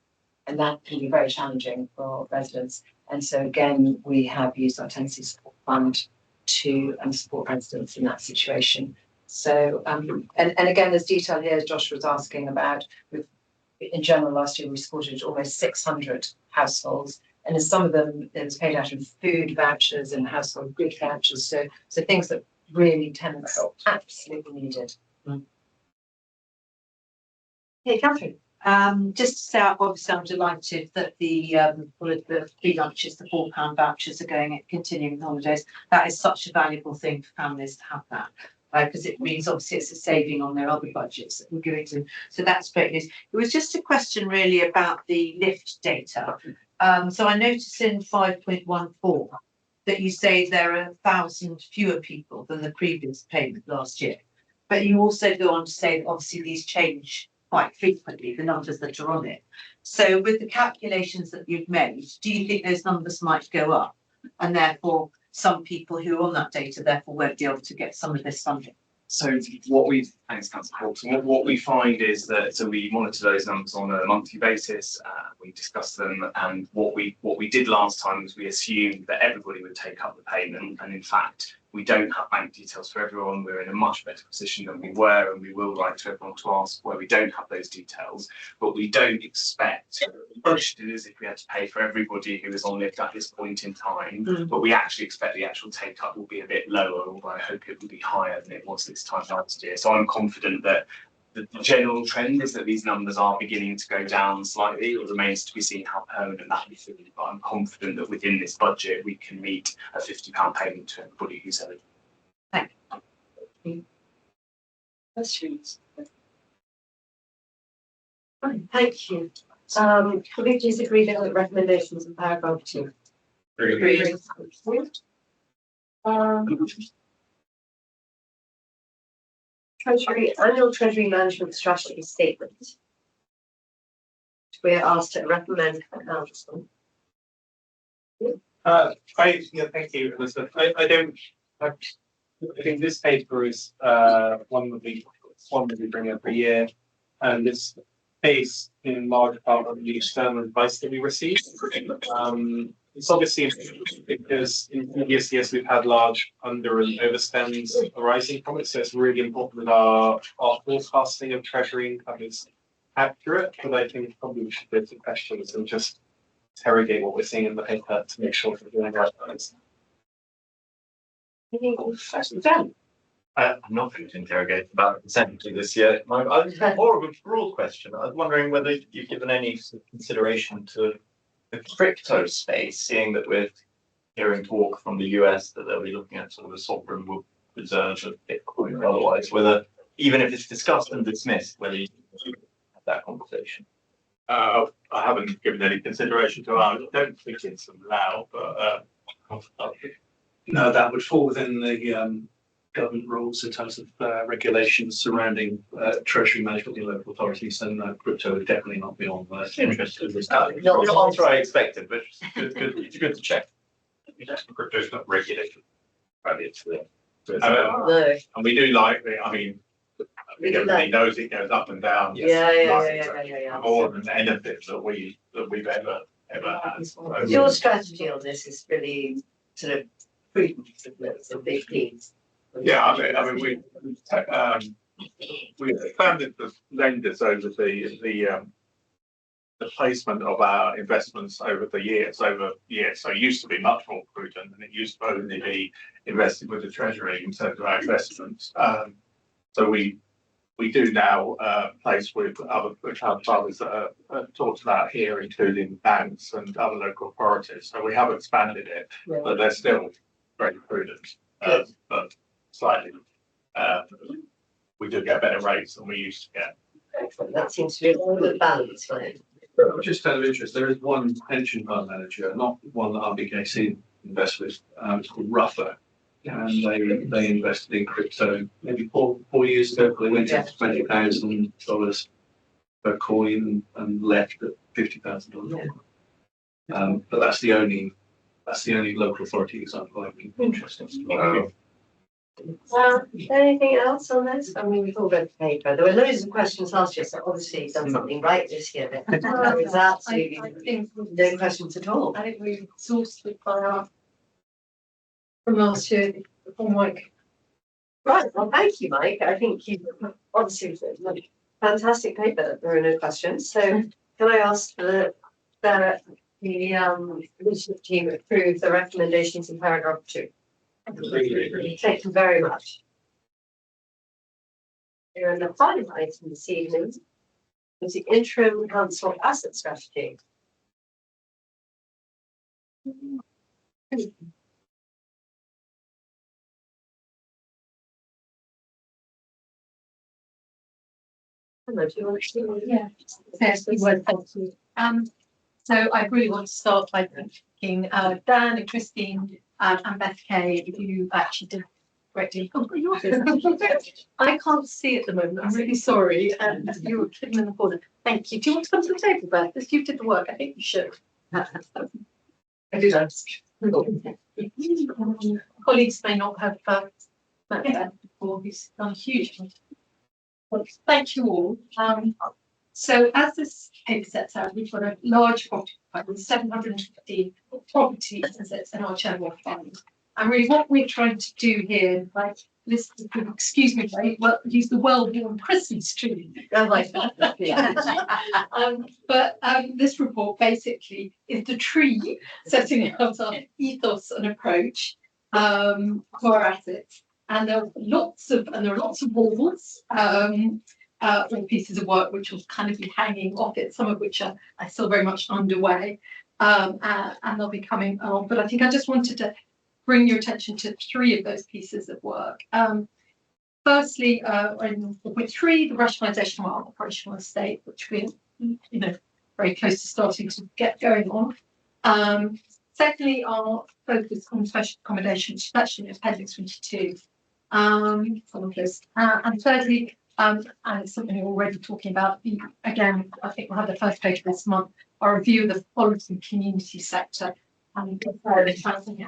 and that can be very challenging for residents. And so again, we have used our tenancy support fund to support residents in that situation. So and again, there's detail here, as Josh was asking about. In general, last year we supported almost 600 households, and in some of them it was paid out in food vouchers and household good vouchers. So things that really tenants absolutely needed. Hey, Catherine. Just to say, obviously, I'm delighted that the free lunches, the £4 vouchers are going at continuing holidays. That is such a valuable thing for families to have that. Because it means obviously it's a saving on their other budgets that we're giving to them. So that's great news. It was just a question really about the lift data. So I noticed in 5.14 that you say there are 1,000 fewer people than the previous payment last year. But you also go on to say that obviously these change quite frequently, the numbers that are on it. So with the calculations that you've made, do you think those numbers might go up? And therefore, some people who are on that data therefore won't be able to get some of this funding? So thanks, Councillor Hawkson. What we find is that we monitor those numbers on a monthly basis. We discuss them, and what we did last time was we assumed that everybody would take up the payment, and in fact we don't have bank details for everyone. We're in a much better position than we were, and we will write to everyone to ask where we don't have those details. But we don't expect, budgeted as if we had to pay for everybody who is on lift at this point in time. But we actually expect the actual take up will be a bit lower, although I hope it will be higher than it was this time last year. So I'm confident that the general trend is that these numbers are beginning to go down slightly. It remains to be seen how permanent that will be, but I'm confident that within this budget we can meet a £50 payment to everybody who's eligible. Thank you. Questions? Fine, thank you. Can we please agree with the recommendations in paragraph 2? Agree. Annual Treasury Management Strategy Statement. We are asked to recommend council. Thank you, Elizabeth. I think this paper is one that we bring every year, and it's based in large part on the external advice that we receive. It's obviously because in previous years we've had large under and overspends arising from it, so it's really important that our forecasting of treasury income is accurate. But I think probably we should go to questions and just interrogate what we're seeing in the paper to make sure we're doing the right things. I'm not going to interrogate about essentially this year. I more of a broad question. I was wondering whether you've given any consideration to the crypto space, seeing that we're hearing talk from the US that they'll be looking at sort of a sovereign reserve of Bitcoin or otherwise, whether even if it's discussed and dismissed, whether you have that conversation. I haven't given any consideration to it. I don't think it's allowed, but No, that would fall within the government rules in terms of regulations surrounding treasury management in local authorities, and crypto would definitely not be on the interest of this. Not the answer I expected, but it's good to check. Crypto is not regulated. No. and we do like the. I mean, everybody knows it goes up and down. Yeah. More than anything that we've ever had. Your strategy on this is really sort of prudent, it's a big piece. Yeah, I mean, we expanded the lenders over the placement of our investments over the years. So it used to be much more prudent, and it used to only be invested with the Treasury in terms of our investments. So we do now place with other others that are talked about here, including banks and other local authorities. So we have expanded it, but they're still very prudent. but slightly. We do get better rates than we used to get. Excellent. That seems to be all the balance, right? Just out of interest, there is one pension fund manager, not one that RBKC invests with. It's called Ruffer. And they invested in crypto maybe four years ago. They went up to $20,000 per coin and left at $50,000. But that's the only local authority example I've been interested in. Anything else on this? I mean, we've all read the paper. There were loads of questions last year, so obviously you've done something right this year. But there was absolutely no questions at all. I think we've exhausted by our from last year before Mike. Right, well, thank you, Mike. I think you obviously fantastic paper. There are no questions. So can I ask the leadership team approve the recommendations in paragraph 2? Thank you very much. And the final item this evening is the interim council asset strategy. Hello, do you want to? Yeah. Yes, we would, thank you. So I really want to start by thanking Dan and Christine and Beth Kay, who actually did a great deal. I can't see at the moment. I'm really sorry. And you were hidden in the corner. Thank you. Do you want to come to the table, Beth? If you did the work, I think you should. I did ask. Colleagues may not have met Beth before. He's done a huge amount. Well, thank you all. So as this paper sets out, we've got a large property fund with 750 property assets in our general fund. And really what we're trying to do here, like this, excuse me, right, well, use the well-worn Christmas tree. I like that. But this report basically is the tree setting out our ethos and approach for our assets. And there are lots of walls or pieces of work which will kind of be hanging off it, some of which are still very much underway, and they'll be coming on. But I think I just wanted to bring your attention to 3 of those pieces of work. Firstly, in point 3, the rationalisation of our operational estate, which we're very close to starting to get going on. Secondly, our focus on special accommodation, which is actually in Appendix 22. Some of this. And thirdly, and it's something we're already talking about, again, I think we'll have the first page of this month, our review of the policy community sector and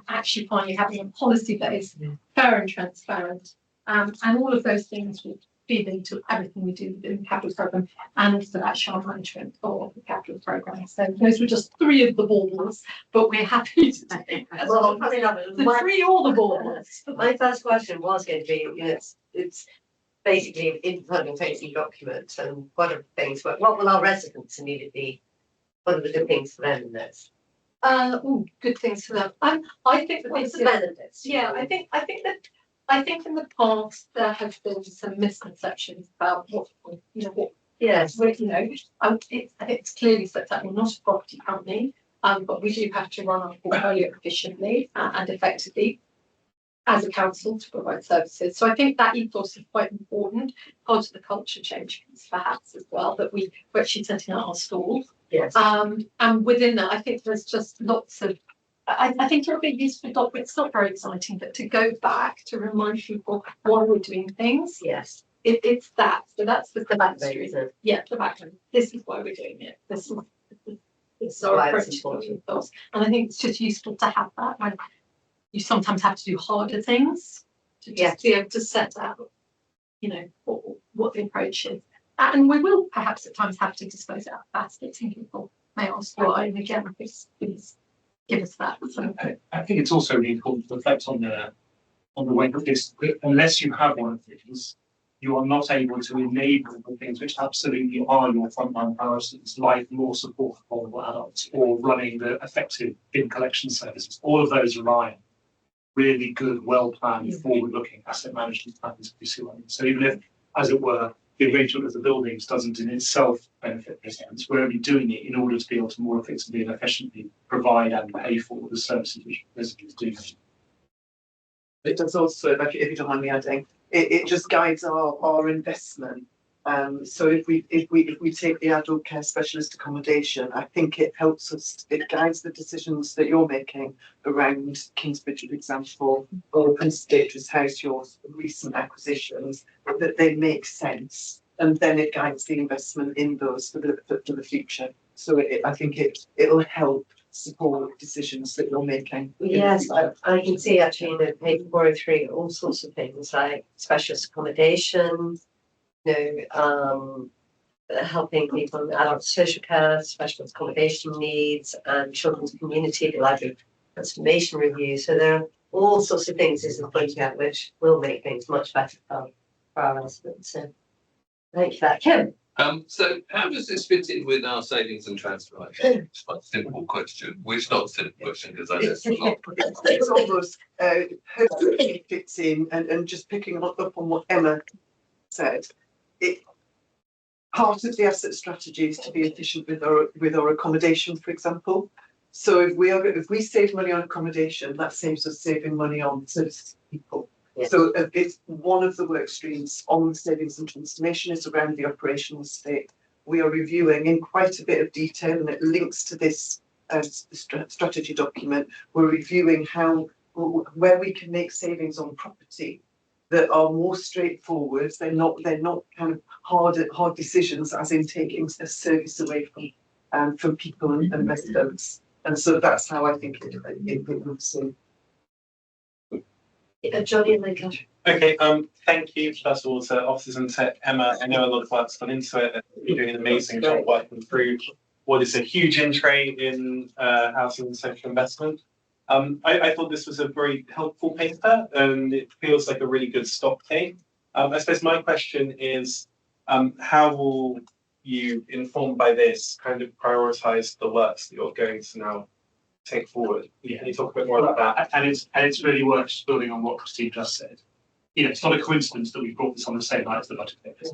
actually finally having a policy that is fair and transparent. And all of those things will feed into everything we do within the capital programme and for that sharp management of the capital programme. So those were just 3 of the balls, but we're happy to take well, probably not, the 3 or the balls. My first question was going to be, it's basically an internal facing document, and what are the things, what will our residents immediately, what are the good things for them in this? Good things for them. I think that what's the benefits? Yeah, I think in the past there have been some misconceptions about what yes, it's clearly set out we're not a property company, but we do have to run our portfolio efficiently and effectively as a council to provide services. So I think that ethos is quite important. Part of the culture change piece perhaps as well, that we're actually setting out our stalls. Yes. And within that, I think there's just lots of, I think it'll be a useful document. It's not very exciting, but to go back to remind people why we're doing things. Yes. It's that. So that's the backstory. Yeah, the background. This is why we're doing it. This is our approach to ethos. And I think it's just useful to have that when you sometimes have to do harder things to just be able to set out, what the approach is. And we will perhaps at times have to dispose out baskets and people may ask why. And again, please give us that. So. I think it's also really important to reflect on the way that this, unless you have one of these, you are not able to enable the things which absolutely are your frontline priorities, like more support for vulnerable adults or running the effective bin collection services. All of those rely on really good, well-planned, forward-looking asset management plans, if you see what I mean. So even if, as it were, the arrangement of the buildings doesn't in itself benefit residents, we're only doing it in order to be able to more effectively and efficiently provide and pay for the services which residents do. it does also, if you don't mind me adding, it just guides our investment. So if we take the adult care specialist accommodation, I think it helps us, it guides the decisions that you're making around Kingsbridge, for example, or Prince Deirdre's House, your recent acquisitions, that they make sense. And then it guides the investment in those for the future. So I think it'll help support decisions that you're making. Yes, I can see actually in page 403 all sorts of things like specialist accommodation, helping people in adult social care, specialist accommodation needs, and children's community, the library transformation review. So there are all sorts of things, as I'm pointing out, which will make things much better for our residents. So thank you for that, Kim. So how does this fit in with our savings and transformation? It's quite a simple question. Well, it's not a simple question because I know it's a lot. It's almost hopefully it fits in, and just picking up on what Emma said, part of the asset strategy is to be efficient with our accommodation, for example. So if we save money on accommodation, that saves us saving money on services to people. Yes. So it's one of the work streams on savings and transformation is around the operational estate. We are reviewing in quite a bit of detail, and it links to this strategy document. We're reviewing where we can make savings on property that are more straightforward. They're not kind of hard decisions, as in taking a service away from people and residents. And so that's how I think it will soon. Johnny and then Cash. Okay, thank you first of all to officers and to Emma. I know a lot of work's gone into it, and you're doing an amazing job working through what is a huge in-tray in housing and social investment. I thought this was a very helpful paper, and it feels like a really good stock take. I suppose my question is, how will you, informed by this, kind of prioritise the works that you're going to now take forward? Can you talk a bit more about that? And it's really worth just building on what Christine just said. It's not a coincidence that we brought this on the same night as the budget papers.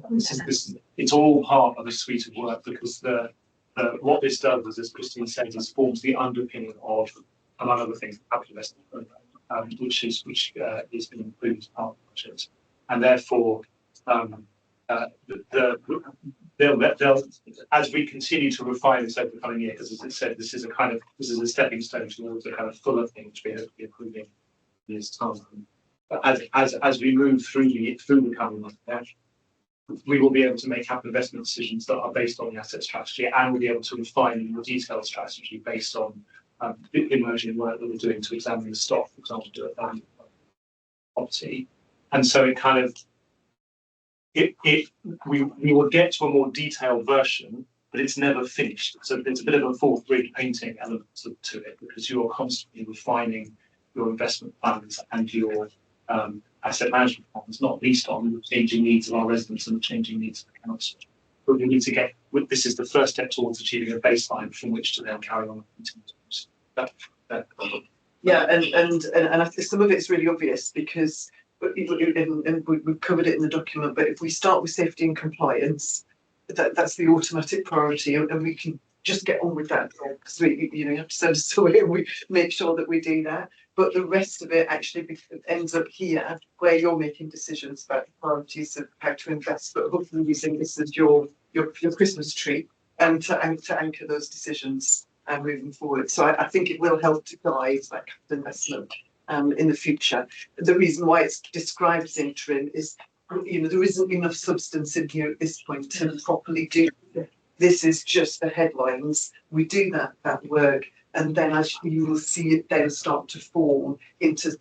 It's all part of a suite of work, because what this does is, as Christine said, is forms the underpinning of, among other things, the capital investment program, which is being included as part of the budget, and therefore they'll, as we continue to refine this over the coming year, because as it said, this is a stepping stone towards a kind of fuller thing which we hope to be improving in years' time. But as we move through the coming months, we will be able to make capital investment decisions that are based on the asset strategy, and we'll be able to refine a more detailed strategy based on the emerging work that we're doing to examine the stock, for example, to a value property. And so it kind of we will get to a more detailed version, but it's never finished. So there's a bit of a fourth grid painting element to it, because you are constantly refining your investment plans and your asset management plans, not least on the changing needs of our residents and the changing needs of the council. But we need to this is the first step towards achieving a baseline from which to then carry on. Yeah, and I think some of it's really obvious, because and we've covered it in the document, but if we start with safety and compliance, that's the automatic priority, and we can just get on with that, because you have to send us away and we make sure that we do that. But the rest of it actually ends up here, where you're making decisions about the priorities of how to invest, but hopefully using this as your Christmas tree, and to anchor those decisions moving forward. So I think it will help to guide that capital investment in the future. The reason why it's described as interim is, there isn't enough substance in here at this point to properly do. This is just the headlines. We do that work, and then as you will see it then start to form into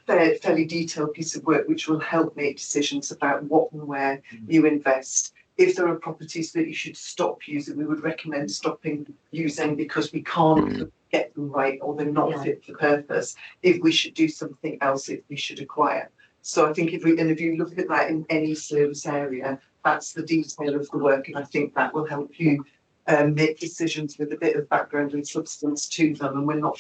a fairly detailed piece of work, which will help make decisions about what and where you invest. If there are properties that you should stop using, we would recommend stopping using because we can't get them right, or they're not fit for purpose. If we should do something else, if we should acquire. So I think if you look at that in any service area, that's the detail of the work, and I think that will help you make decisions with a bit of background and substance to them, and we're not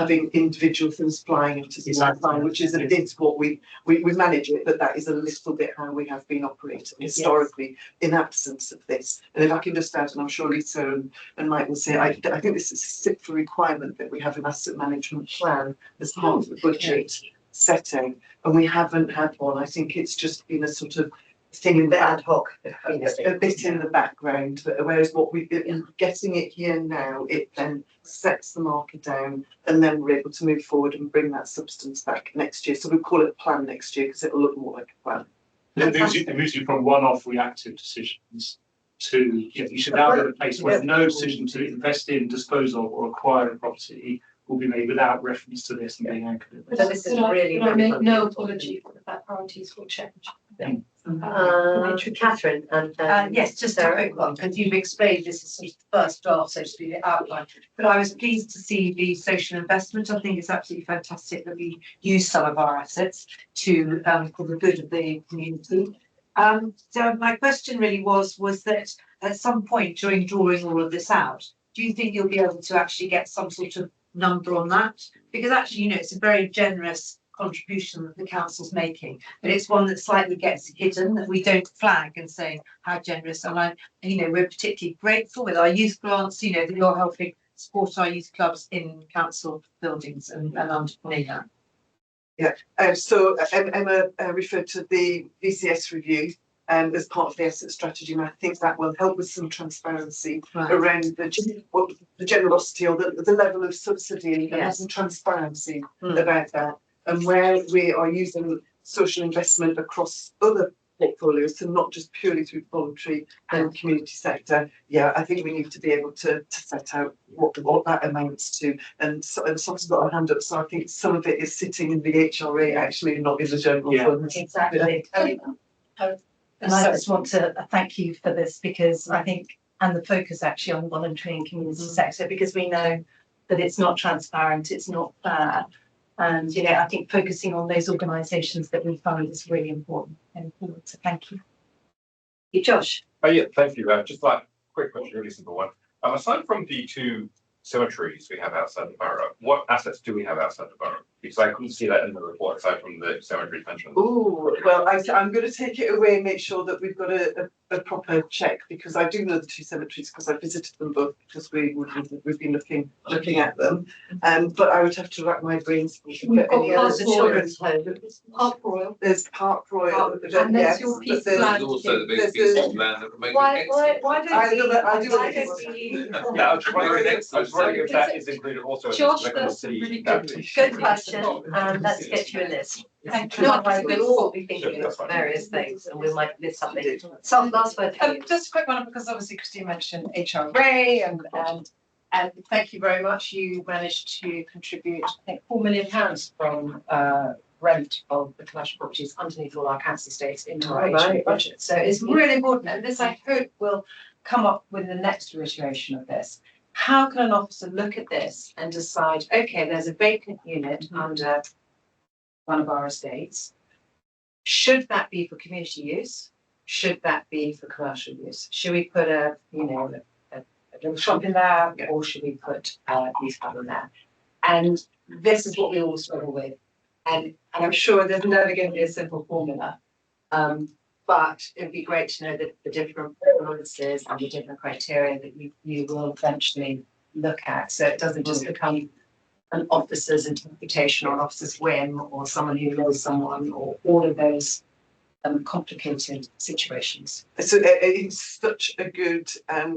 having individual things flying into the pipeline, which is a bit what we manage it, but that is a little bit how we have been operating historically in absence of this. And if I can just add, and I'm sure Lisa and Mike will say, I think this is a SIPFA requirement that we have an asset management plan as part of the budget. setting, and we haven't had one. I think it's just been a sort of thing in the ad hoc. a bit in the background, whereas what we getting it here now, it then sets the marker down, and then we're able to move forward and bring that substance back next year. So we'll call it a plan next year because it'll look more like a plan. It moves you from one-off reactive decisions to, you should now be in a place where no decision to invest in, dispose of, or acquire a property will be made without reference to this and being anchored in this. So this is really, I really make no apology for that priorities will change. Catherine and Yes, just a quick one, because you've explained this is sort of the first draft, so to speak, the outline. But I was pleased to see the social investment. I think it's absolutely fantastic that we use some of our assets to for the good of the community. So my question really was that at some point during drawing all of this out, do you think you'll be able to actually get some sort of number on that? Because actually, you know, it's a very generous contribution that the council's making, but it's one that slightly gets hidden, that we don't flag and say how generous. And we're particularly grateful with our youth grants, you know, that you're helping support our youth clubs in council buildings and underpinning that. Yeah, so Emma referred to the VCS review as part of the asset strategy, and I think that will help with some transparency around the generosity or the level of subsidy and some transparency about that, and where we are using social investment across other portfolios, so not just purely through voluntary and community sector. Yeah, I think we need to be able to set out what that amounts to, and someone's got a hand up, so I think some of it is sitting in the HRA actually, not in the general fund. Exactly. And I just want to thank you for this, because I think, and the focus actually on voluntary and community sector, because we know that it's not transparent, it's not fair. And, you know, I think focusing on those organisations that we fund is really important. So thank you. Josh. Oh yeah, thank you. Just like a quick question, really simple one. Aside from the 2 cemeteries we have outside the borough, what assets do we have outside the borough? Because I couldn't see that in the report aside from the cemetery pensions. Oh, well, I'm going to take it away and make sure that we've got a proper check, because I do know the 2 cemeteries because I visited them both, because we've been looking at them. But I would have to rack my brains. We've got other children's home. Park Royal. There's Park Royal. And there's your piece of There's land. also the big piece of land that would make it excellent. Yeah, I was wondering if that is included also. Josh, as a that's city really boundary. Good question. Let's get you a list. Thank you. Otherwise we'll all be thinking of various things and we might miss something. So last word for you. Just a quick one, because obviously Christine mentioned HRA and thank you very much. You managed to contribute, I think, £4 million from rent of the commercial properties underneath all our council estates into our HRA budget. So it's really important, and this I hope will come up with the next iteration of this. How can an officer look at this and decide, okay, there's a vacant unit under one of our estates. Should that be for community use? Should that be for commercial use? Should we put a little shop in there, or should we put a youth club in there? And this is what we all struggle with. And I'm sure there's never going to be a simple formula. But it'd be great to know that the different performances and the different criteria that you will eventually look at. So it doesn't just become an officer's interpretation or an officer's whim or someone who knows someone, or all of those complicated situations. So it's such a good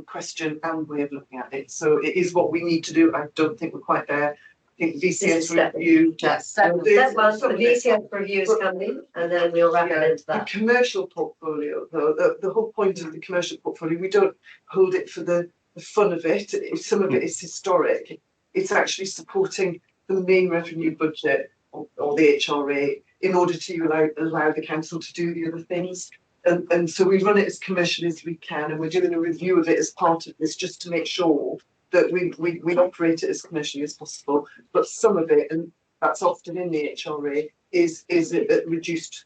question and way of looking at it. So it is what we need to do. I don't think we're quite there. I think VCS review. Yes, step one, the VCS review is coming, and then we'll wrap it into that. The commercial portfolio, though, the whole point of the commercial portfolio, we don't hold it for the fun of it. Some of it is historic. It's actually supporting the main revenue budget or the HRA in order to allow the council to do the other things. And so we run it as commercially as we can, and we're doing a review of it as part of this, just to make sure that we operate it as commercially as possible. But some of it, and that's often in the HRA, is at reduced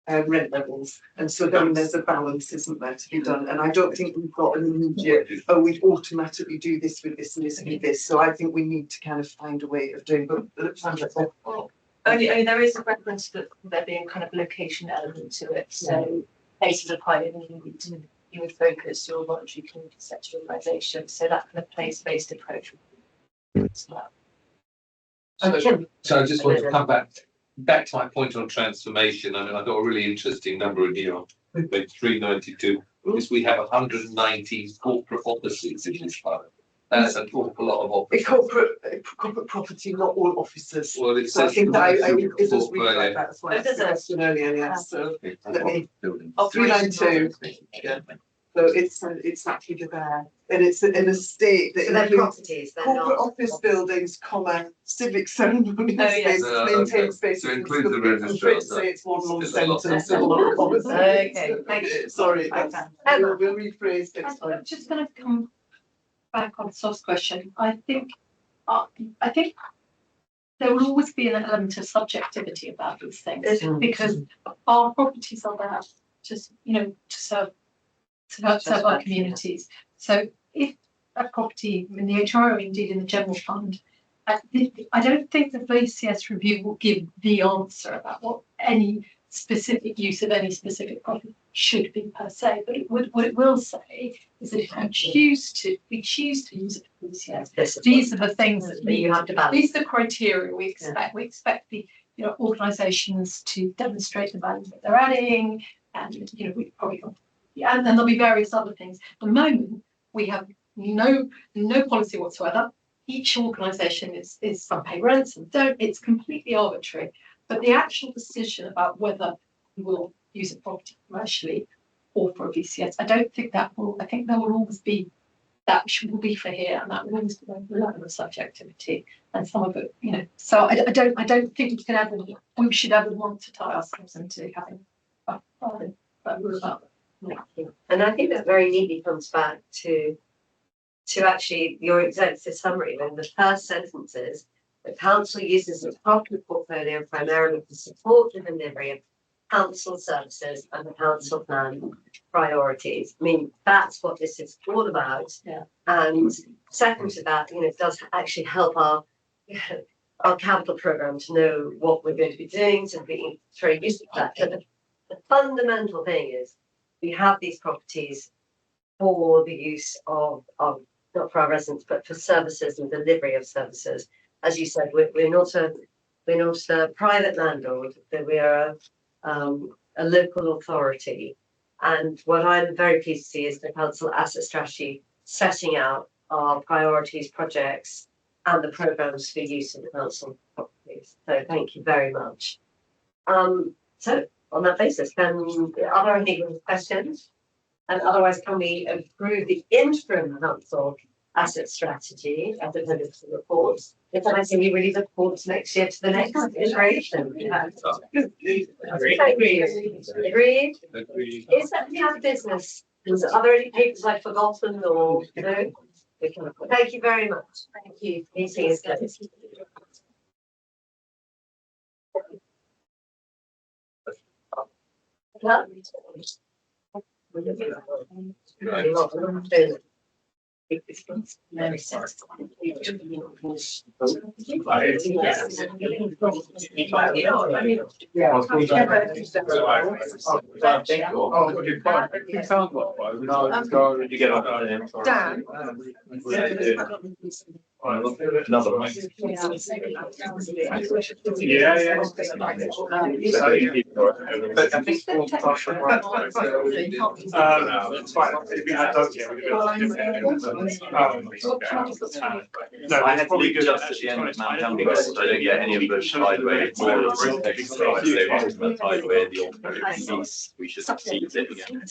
rent levels, and so then there's a balance, isn't there, to be done? And I don't think we've got an immediate, we automatically do this with this and this with this. So I think we need to kind of find a way of doing. But it sounds like Only there is a reference that there being kind of location element to it. So places of higher need, you would focus your voluntary community sector organisation. So that kind of place-based approach as well. So I just want to come back back to my point on transformation, I mean, I've got a really interesting number in here on page 392, because we have 190 corporate offices in this fund. That's an awful lot of offices. Corporate property, not all officers. Well, it So I says think that it does read portfolio. like that, that's why I asked the question earlier, yes, so let me, Oh, 392, yeah. So it's that figure there, and it's an estate that So they're includes properties, they're corporate not. office buildings, comma, civic ceremonial Oh, yes. spaces, maintained spaces. So include the I'm registrar, afraid to say it's one long There's a lot. sentence, so we'll promise. Okay, thank you. Sorry, Okay. we'll rephrase next time. I'm just going to come back on Soph's question. I think there will always be an element of subjectivity about these things because our properties are there to serve our communities. So if a property in the HRO, indeed in the general fund, I don't think the VCS review will give the answer about what any specific use of any specific property should be per se, but what it will say is that if we choose to use it for VCS, these are the things that you have to balance. these are the criteria we expect. We expect the organisations to demonstrate the value that they're adding, and we probably and then there'll be various other things. At the moment, we have no policy whatsoever. Each organisation is some pay rent, some don't. It's completely arbitrary. But the actual decision about whether we will use a property commercially or for a VCS, I don't think that will. I think there will always be will be for here, and that will always be a level of subjectivity, and some of it, So I don't think we should ever want to tie ourselves into having a rule about that. And I think that very neatly comes back to actually your executive summary, when the first sentence is the council uses its property portfolio primarily to support the delivery of council services and the council plan priorities. I mean, that's what this is all about. Yeah. And second to that, it does actually help our capital program to know what we're going to be doing, to be very useful to that. But the fundamental thing is we have these properties for the use of not for our residents, but for services and delivery of services. As you said, we're not a private landlord, but we are a local authority. And what I'm very pleased to see is the council asset strategy setting out our priorities, projects, and the programmes for use of the council properties. So thank you very much. So on that basis, are there any questions? And otherwise, can we approve the interim council asset strategy as opposed to the report? If I say we really look forward to next year to the next iteration. Agreed. Is that the other business? Are there any papers I've forgotten or no? Thank you very much. Thank you. Meeting is closed. Dan. Another one. But I think we'll touch on it's fine. If we had done, yeah, we could No, I had to leave just at the end of Mount Gambier, so I don't get any of the tideway or the text. So ultimate tideway, the alternate piece, we should see it again.